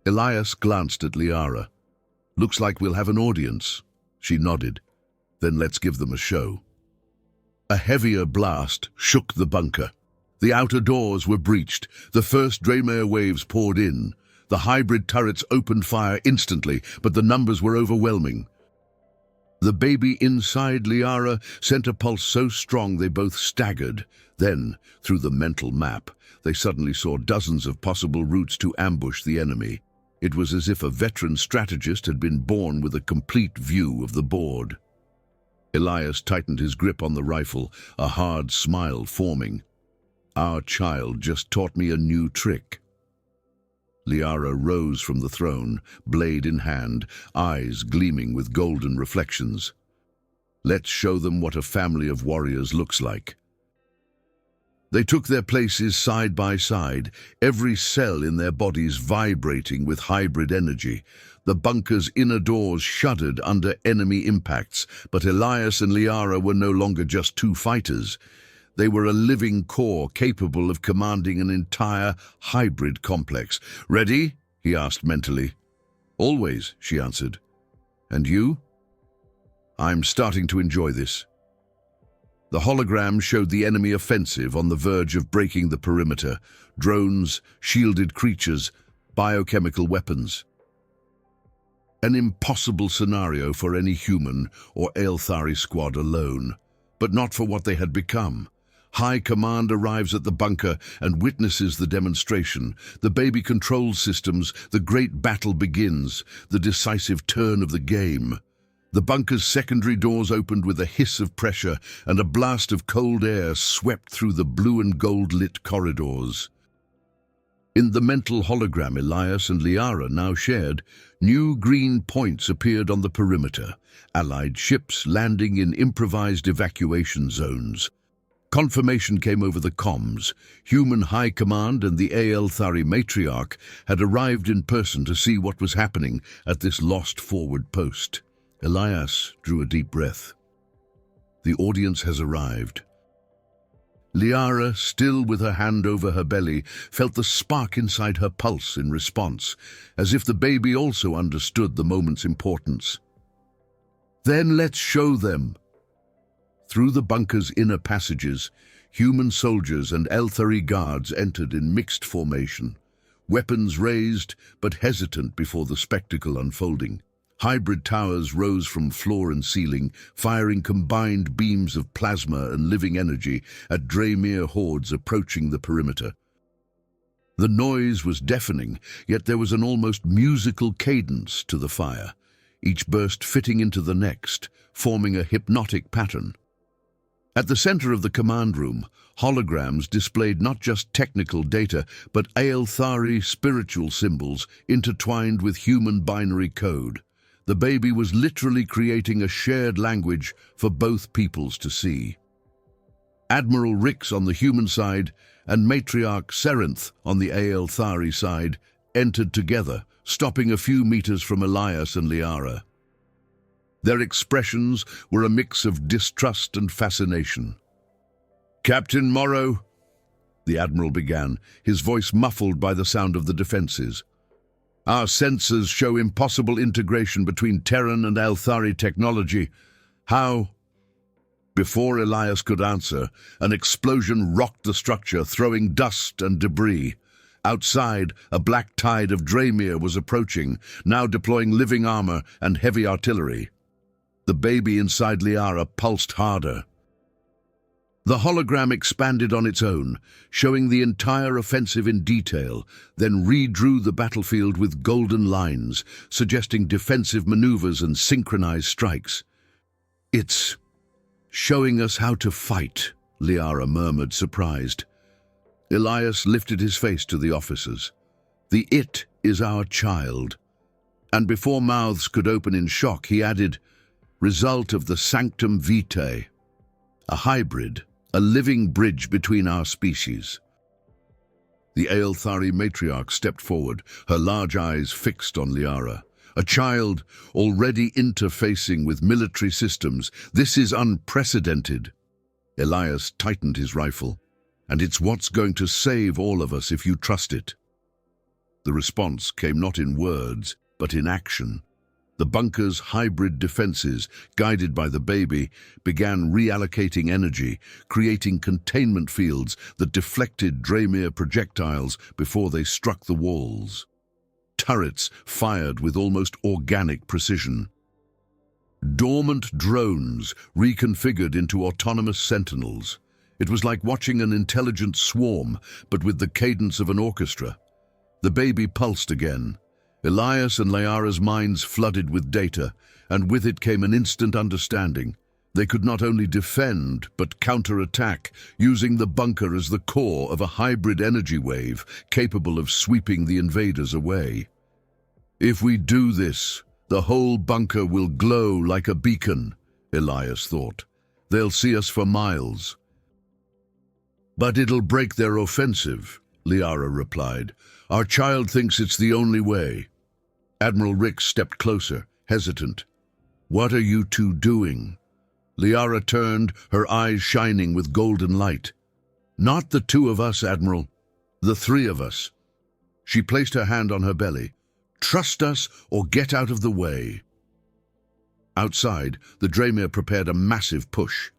Elias glanced at Liara. "Looks like we'll have an audience." She nodded. "Then let's give them a show." A heavier blast shook the bunker. The outer doors were breached. The first Draymir waves poured in. The hybrid turrets opened fire instantly, but the numbers were overwhelming. The baby inside Liara sent a pulse so strong they both staggered. Then, through the mental map, they suddenly saw dozens of possible routes to ambush the enemy. It was as if a veteran strategist had been born with a complete view of the board. Elias tightened his grip on the rifle, a hard smile forming. "Our child just taught me a new trick." Liara rose from the throne, blade in hand, eyes gleaming with golden reflections. "Let's show them what a family of warriors looks like." They took their places side by side, every cell in their bodies vibrating with hybrid energy. The bunker's inner doors shuddered under enemy impacts, but Elias and Liara were no longer just two fighters. They were a living core capable of commanding an entire hybrid complex. "Ready?" he asked mentally. "Always," she answered. "And you?" "I'm starting to enjoy this." The hologram showed the enemy offensive on the verge of breaking the perimeter. Drones, shielded creatures, biochemical weapons. An impossible scenario for any human or Aelthari squad alone, but not for what they had become. High Command arrives at the bunker and witnesses the demonstration. The baby controls systems, the great battle begins, the decisive turn of the game. The bunker's secondary doors opened with a hiss of pressure, and a blast of cold air swept through the blue and gold-lit corridors. In the mental hologram Elias and Liara now shared, new green points appeared on the perimeter, allied ships landing in improvised evacuation zones. Confirmation came over the comms. Human High Command and the Aelthari Matriarch had arrived in person to see what was happening at this lost forward post. Elias drew a deep breath. The audience has arrived. Liara, still with her hand over her belly, felt the spark inside her pulse in response, as if the baby also understood the moment's importance. "Then let's show them." Through the bunker's inner passages, human soldiers and Aelthari guards entered in mixed formation, weapons raised but hesitant before the spectacle unfolding. Hybrid towers rose from floor and ceiling, firing combined beams of plasma and living energy at Draymir hordes approaching the perimeter. The noise was deafening, yet there was an almost musical cadence to the fire, each burst fitting into the next, forming a hypnotic pattern. At the center of the command room, holograms displayed not just technical data, but Aelthari spiritual symbols intertwined with human binary code. The baby was literally creating a shared language for both peoples to see. Admiral Rix on the human side and Matriarch Serenth on the Aelthari side entered together, stopping a few meters from Elias and Liara. Their expressions were a mix of distrust and fascination. "Captain Morrow," the Admiral began, his voice muffled by the sound of the defenses. "Our sensors show impossible integration between Terran and Aelthari technology. How?" Before Elias could answer, an explosion rocked the structure, throwing dust and debris. Outside, a black tide of Draymir was approaching, now deploying living armor and heavy artillery. The baby inside Liara pulsed harder. The hologram expanded on its own, showing the entire offensive in detail, then redrew the battlefield with golden lines, suggesting defensive maneuvers and synchronized strikes. "It's showing us how to fight," Liara murmured, surprised. Elias lifted his face to the officers. "The it is our child." And before mouths could open in shock, he added, "Result of the Sanctum Vitae, a hybrid, a living bridge between our species." The Aelthari matriarch stepped forward, her large eyes fixed on Liara. "A child already interfacing with military systems. This is unprecedented." Elias tightened his rifle. "And it's what's going to save all of us if you trust it." The response came not in words, but in action. The bunker's hybrid defenses, guided by the baby, began reallocating energy, creating containment fields that deflected Draymir projectiles before they struck the walls. Turrets fired with almost organic precision. Dormant drones reconfigured into autonomous sentinels. It was like watching an intelligent swarm, but with the cadence of an orchestra. The baby pulsed again. Elias and Liara's minds flooded with data, and with it came an instant understanding. They could not only defend, but counterattack, using the bunker as the core of a hybrid energy wave capable of sweeping the invaders away. "If we do this, the whole bunker will glow like a beacon," Elias thought. "They'll see us for miles." "But it'll break their offensive," Liara replied. "Our child thinks it's the only way." Admiral Rix stepped closer, hesitant. "What are you two doing?" Liara turned, her eyes shining with golden light. "Not the two of us, Admiral. The three of us." She placed her hand on her belly. "Trust us or get out of the way." Outside, the Draymir prepared a massive push.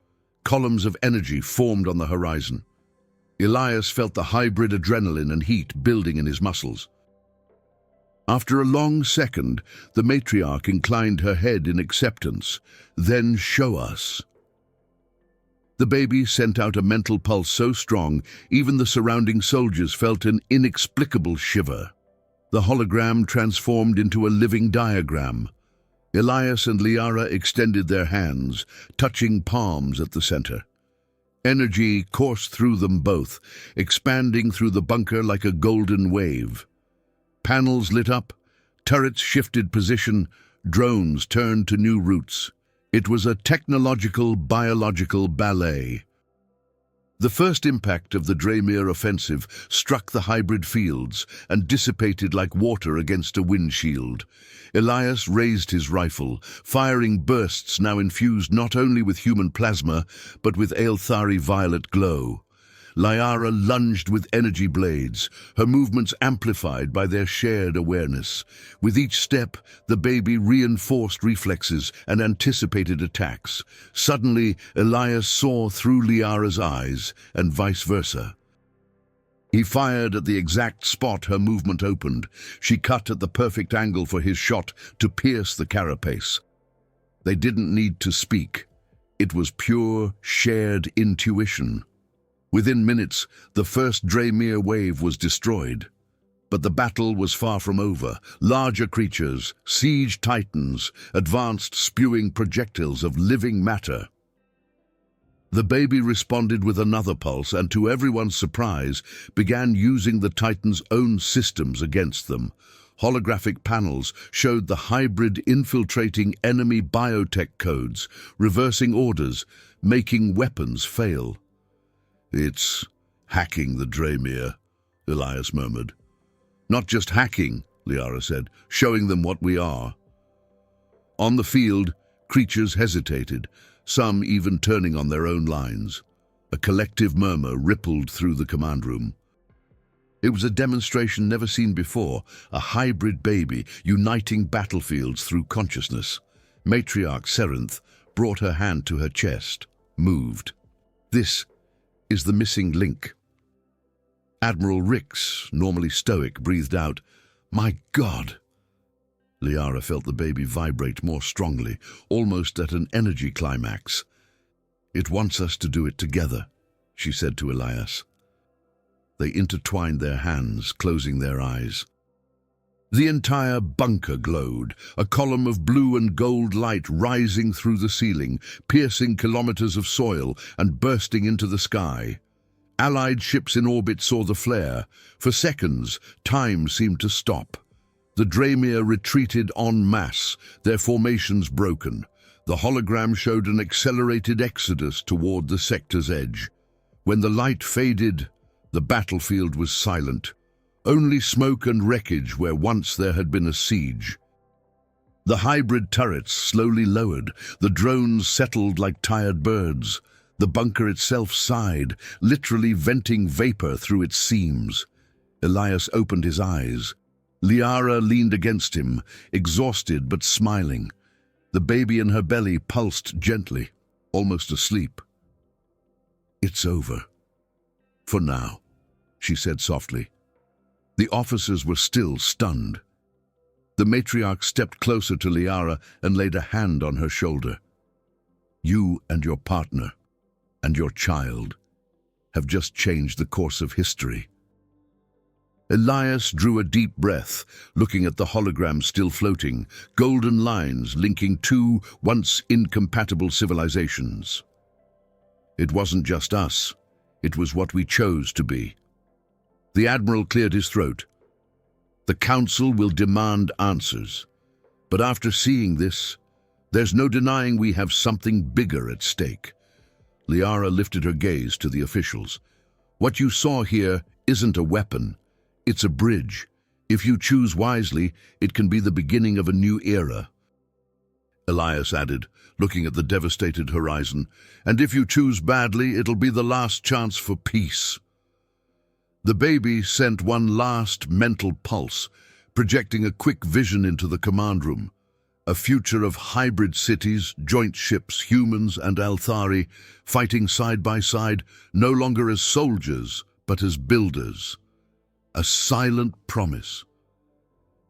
Columns of energy formed on the horizon. Elias felt the hybrid adrenaline and heat building in his muscles. After a long second, the matriarch inclined her head in acceptance. "Then show us." The baby sent out a mental pulse so strong, even the surrounding soldiers felt an inexplicable shiver. The hologram transformed into a living diagram. Elias and Liara extended their hands, touching palms at the center. Energy coursed through them both, expanding through the bunker like a golden wave. Panels lit up, turrets shifted position, drones turned to new routes. It was a technological, biological ballet. The first impact of the Draymir offensive struck the hybrid fields and dissipated like water against a windshield. Elias raised his rifle, firing bursts now infused not only with human plasma, but with Aelthari violet glow. Liara lunged with energy blades, her movements amplified by their shared awareness. With each step, the baby reinforced reflexes and anticipated attacks. Suddenly, Elias saw through Liara's eyes, and vice versa. He fired at the exact spot her movement opened. She cut at the perfect angle for his shot to pierce the carapace. They didn't need to speak. It was pure, shared intuition. Within minutes, the first Draymir wave was destroyed. But the battle was far from over. Larger creatures, siege titans, advanced spewing projectiles of living matter. The baby responded with another pulse and, to everyone's surprise, began using the Titan's own systems against them. Holographic panels showed the hybrid infiltrating enemy biotech codes, reversing orders, making weapons fail. "It's hacking the Dremir," Elias murmured. "Not just hacking," Liara said, "showing them what we are." On the field, creatures hesitated, some even turning on their own lines. A collective murmur rippled through the command room. It was a demonstration never seen before, a hybrid baby uniting battlefields through consciousness. Matriarch Serenth brought her hand to her chest, moved. "This is the missing link." Admiral Rix, normally stoic, breathed out, "My God!" Liara felt the baby vibrate more strongly, almost at an energy climax. "It wants us to do it together," she said to Elias. They intertwined their hands, closing their eyes. The entire bunker glowed, a column of blue and gold light rising through the ceiling, piercing kilometers of soil and bursting into the sky. Allied ships in orbit saw the flare. For seconds, time seemed to stop. The Dremir retreated en masse, their formations broken. The hologram showed an accelerated exodus toward the sector's edge. When the light faded, the battlefield was silent. Only smoke and wreckage where once there had been a siege. The hybrid turrets slowly lowered. The drones settled like tired birds. The bunker itself sighed, literally venting vapor through its seams. Elias opened his eyes. Liara leaned against him, exhausted but smiling. The baby in her belly pulsed gently, almost asleep. "It's over. For now," she said softly. The officers were still stunned. The matriarch stepped closer to Liara and laid a hand on her shoulder. "You and your partner, and your child, have just changed the course of history." Elias drew a deep breath, looking at the hologram still floating, golden lines linking two once incompatible civilizations. "It wasn't just us. It was what we chose to be." The Admiral cleared his throat. "The Council will demand answers. But after seeing this, there's no denying we have something bigger at stake." Liara lifted her gaze to the officials. "What you saw here isn't a weapon. It's a bridge. If you choose wisely, it can be the beginning of a new era." Elias added, looking at the devastated horizon, "And if you choose badly, it'll be the last chance for peace." The baby sent one last mental pulse, projecting a quick vision into the command room. A future of hybrid cities, joint ships, humans and Althari, fighting side by side, no longer as soldiers, but as builders. A silent promise.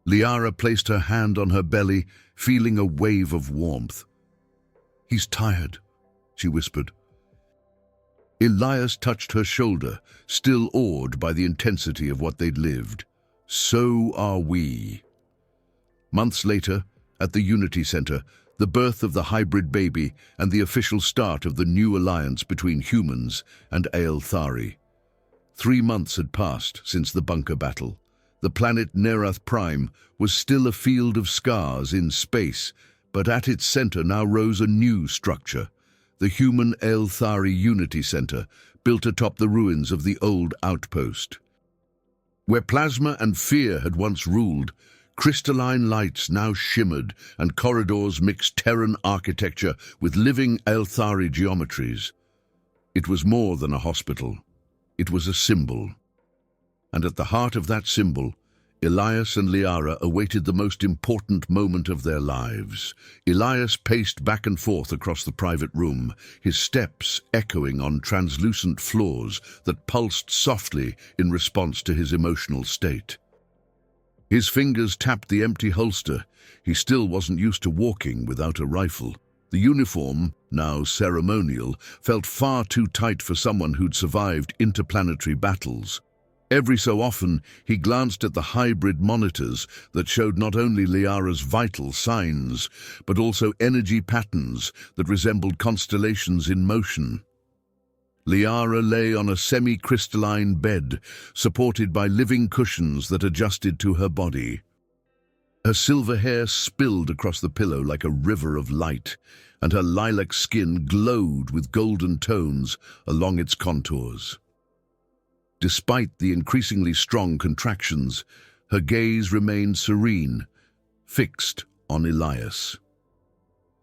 Liara placed her hand on her belly, feeling a wave of warmth. "He's tired," she whispered. Elias touched her shoulder, still awed by the intensity of what they'd lived. "So are we." Months later, at the Unity Center, the birth of the hybrid baby and the official start of the new alliance between humans and Aelthari. 3 months had passed since the bunker battle. The planet Nerath Prime was still a field of scars in space, but at its center now rose a new structure, the human Aelthari Unity Center, built atop the ruins of the old outpost. Where plasma and fear had once ruled, crystalline lights now shimmered and corridors mixed Terran architecture with living Aelthari geometries. It was more than a hospital. It was a symbol. And at the heart of that symbol, Elias and Liara awaited the most important moment of their lives. Elias paced back and forth across the private room, his steps echoing on translucent floors that pulsed softly in response to his emotional state. His fingers tapped the empty holster. He still wasn't used to walking without a rifle. The uniform, now ceremonial, felt far too tight for someone who'd survived interplanetary battles. Every so often, he glanced at the hybrid monitors that showed not only Liara's vital signs, but also energy patterns that resembled constellations in motion. Liara lay on a semi-crystalline bed, supported by living cushions that adjusted to her body. Her silver hair spilled across the pillow like a river of light, and her lilac skin glowed with golden tones along its contours. Despite the increasingly strong contractions, her gaze remained serene, fixed on Elias.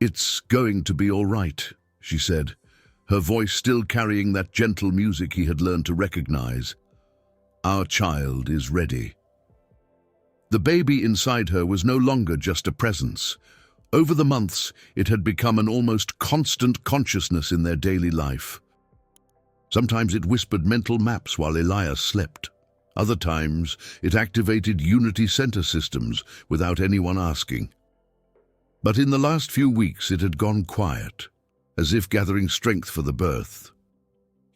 "It's going to be all right," she said, her voice still carrying that gentle music he had learned to recognize. "Our child is ready." The baby inside her was no longer just a presence. Over the months, it had become an almost constant consciousness in their daily life. Sometimes it whispered mental maps while Elias slept. Other times, it activated Unity Center systems without anyone asking. But in the last few weeks, it had gone quiet, as if gathering strength for the birth.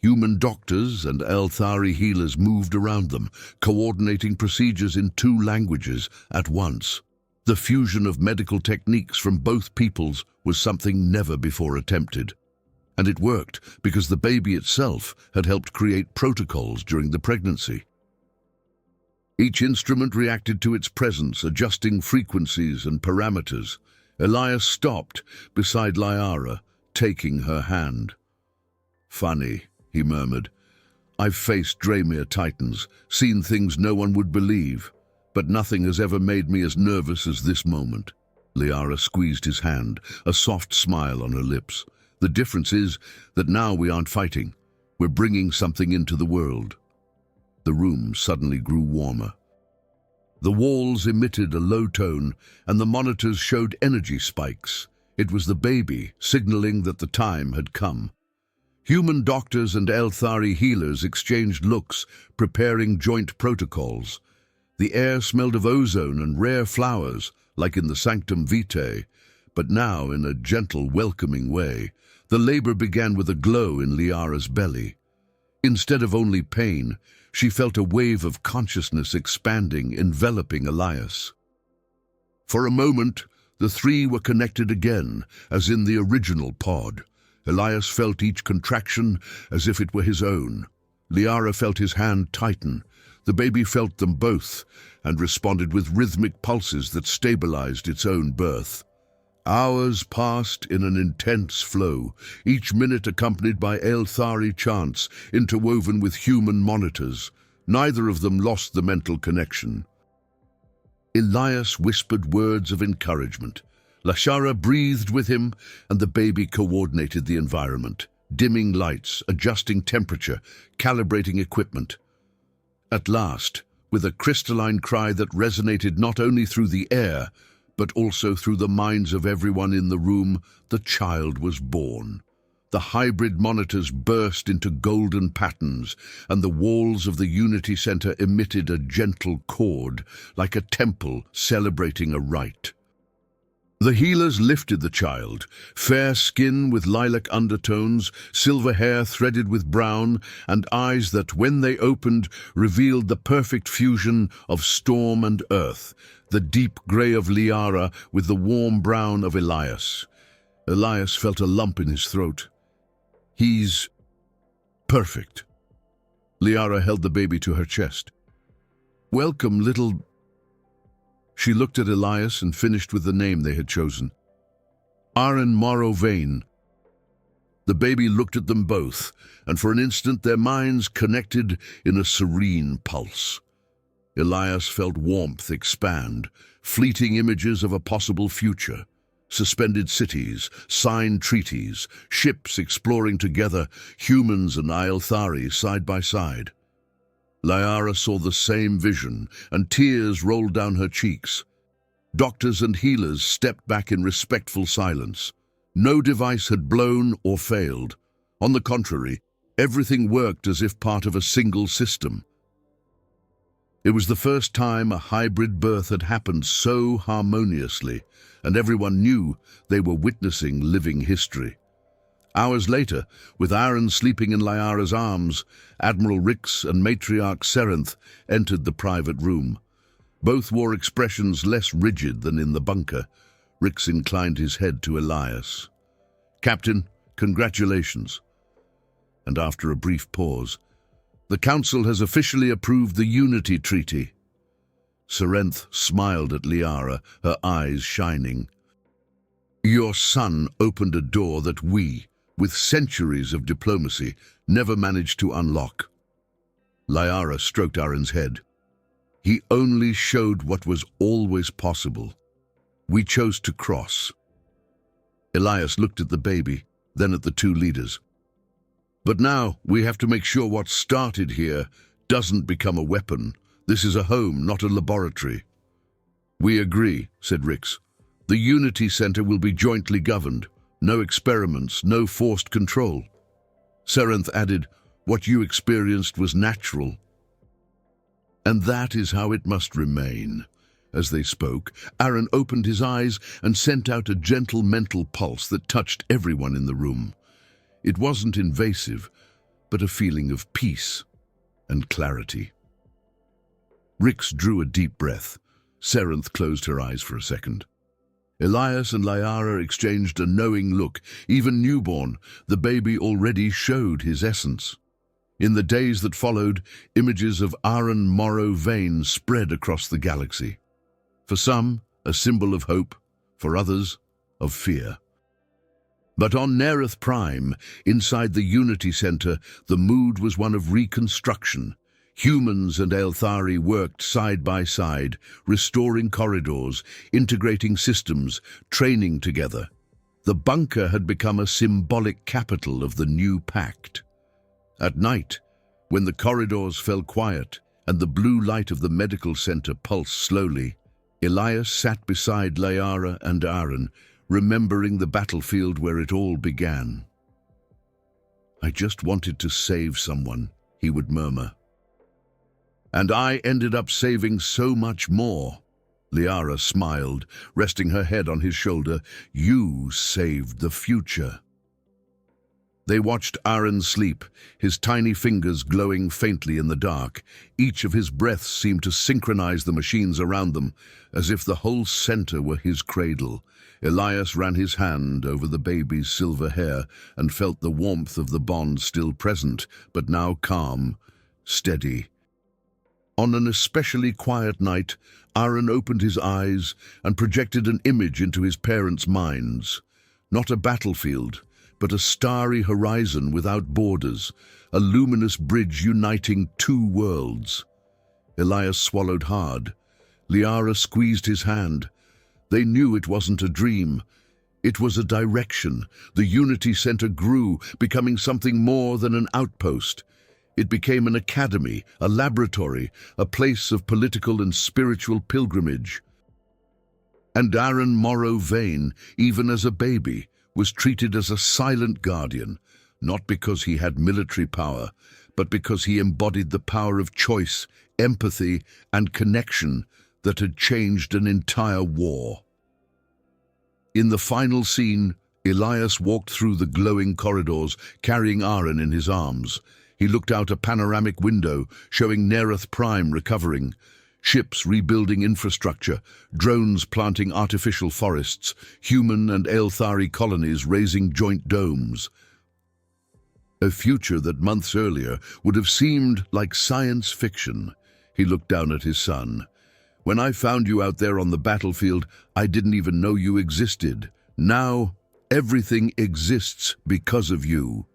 Human doctors and Elthari healers moved around them, coordinating procedures in 2 languages at once. The fusion of medical techniques from both peoples was something never before attempted. And it worked because the baby itself had helped create protocols during the pregnancy. Each instrument reacted to its presence, adjusting frequencies and parameters. Elias stopped beside Liara, taking her hand. "Funny," he murmured. "I've faced Dremir Titans, seen things no one would believe, but nothing has ever made me as nervous as this moment." Liara squeezed his hand, a soft smile on her lips. "The difference is that now we aren't fighting. We're bringing something into the world." The room suddenly grew warmer. The walls emitted a low tone, and the monitors showed energy spikes. It was the baby, signaling that the time had come. Human doctors and Elthari healers exchanged looks, preparing joint protocols. The air smelled of ozone and rare flowers, like in the Sanctum Vitae, but now in a gentle, welcoming way. The labor began with a glow in Liara's belly. Instead of only pain, she felt a wave of consciousness expanding, enveloping Elias. For a moment, the 3 were connected again, as in the original pod. Elias felt each contraction as if it were his own. Liara felt his hand tighten. The baby felt them both, and responded with rhythmic pulses that stabilized its own birth. Hours passed in an intense flow, each minute accompanied by Elthari chants, interwoven with human monitors. Neither of them lost the mental connection. Elias whispered words of encouragement. Lashara breathed with him, and the baby coordinated the environment, dimming lights, adjusting temperature, calibrating equipment. At last, with a crystalline cry that resonated not only through the air, but also through the minds of everyone in the room, the child was born. The hybrid monitors burst into golden patterns, and the walls of the Unity Center emitted a gentle chord, like a temple celebrating a rite. The healers lifted the child, fair skin with lilac undertones, silver hair threaded with brown, and eyes that, when they opened, revealed the perfect fusion of storm and earth, the deep grey of Liara with the warm brown of Elias. Elias felt a lump in his throat. "He's perfect." Liara held the baby to her chest. "Welcome, little..." She looked at Elias and finished with the name they had chosen. Aaron Morrovain. The baby looked at them both, and for an instant their minds connected in a serene pulse. Elias felt warmth expand, fleeting images of a possible future. Suspended cities, signed treaties, ships exploring together, humans and Elthari side by side. Liara saw the same vision, and tears rolled down her cheeks. Doctors and healers stepped back in respectful silence. No device had blown or failed. On the contrary, everything worked as if part of a single system. It was the first time a hybrid birth had happened so harmoniously, and everyone knew they were witnessing living history. Hours later, with Aaron sleeping in Liara's arms, Admiral Rix and Matriarch Serenth entered the private room. Both wore expressions less rigid than in the bunker. Rix inclined his head to Elias. "Captain, congratulations." and after a brief pause, "The Council has officially approved the Unity Treaty." Serenth smiled at Liara, her eyes shining. "Your son opened a door that we, with centuries of diplomacy, never managed to unlock." Liara stroked Aren's head. "He only showed what was always possible. We chose to cross." Elias looked at the baby, then at the two leaders. "But now we have to make sure what started here doesn't become a weapon. This is a home, not a laboratory." "We agree," said Rix. "The Unity Center will be jointly governed. No experiments, no forced control." Serenth added, "What you experienced was natural." "And that is how it must remain." As they spoke, Aren opened his eyes and sent out a gentle mental pulse that touched everyone in the room. It wasn't invasive, but a feeling of peace and clarity. Rix drew a deep breath. Serenth closed her eyes for a second. Elias and Liara exchanged a knowing look. Even newborn, the baby already showed his essence. In the days that followed, images of Aren Morrow Vane spread across the galaxy. For some, a symbol of hope, for others, of fear. But on Nereth Prime, inside the Unity Center, the mood was one of reconstruction. Humans and Elthari worked side by side, restoring corridors, integrating systems, training together. The bunker had become a symbolic capital of the new pact. At night, when the corridors fell quiet and the blue light of the medical center pulsed slowly, Elias sat beside Liara and Aren, remembering the battlefield where it all began. "I just wanted to save someone," he would murmur. "And I ended up saving so much more." Liara smiled, resting her head on his shoulder. "You saved the future." They watched Aren sleep, his tiny fingers glowing faintly in the dark. Each of his breaths seemed to synchronize the machines around them, as if the whole center were his cradle. Elias ran his hand over the baby's silver hair and felt the warmth of the bond still present, but now calm, steady. On an especially quiet night, Aren opened his eyes and projected an image into his parents' minds. Not a battlefield, but a starry horizon without borders, a luminous bridge uniting two worlds. Elias swallowed hard. Liara squeezed his hand. They knew it wasn't a dream. It was a direction. The Unity Center grew, becoming something more than an outpost. It became an academy, a laboratory, a place of political and spiritual pilgrimage. And Aren Morrow Vane, even as a baby, was treated as a silent guardian, not because he had military power, but because he embodied the power of choice, empathy, and connection that had changed an entire war. In the final scene, Elias walked through the glowing corridors, carrying Aren in his arms. He looked out a panoramic window, showing Nereth Prime recovering. Ships rebuilding infrastructure, drones planting artificial forests, human and Elthari colonies raising joint domes. A future that months earlier would have seemed like science fiction. He looked down at his son. "When I found you out there on the battlefield, I didn't even know you existed. Now, everything exists because of you."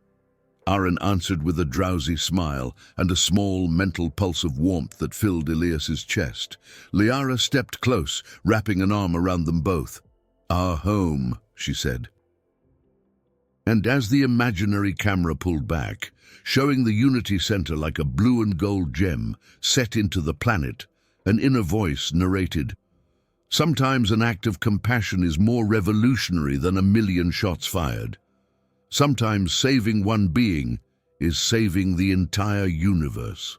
Aren answered with a drowsy smile and a small mental pulse of warmth that filled Elias's chest. Liara stepped close, wrapping an arm around them both. "Our home," she said. And as the imaginary camera pulled back, showing the Unity Center like a blue and gold gem set into the planet, an inner voice narrated, "Sometimes an act of compassion is more revolutionary than a million shots fired. Sometimes saving one being is saving the entire universe."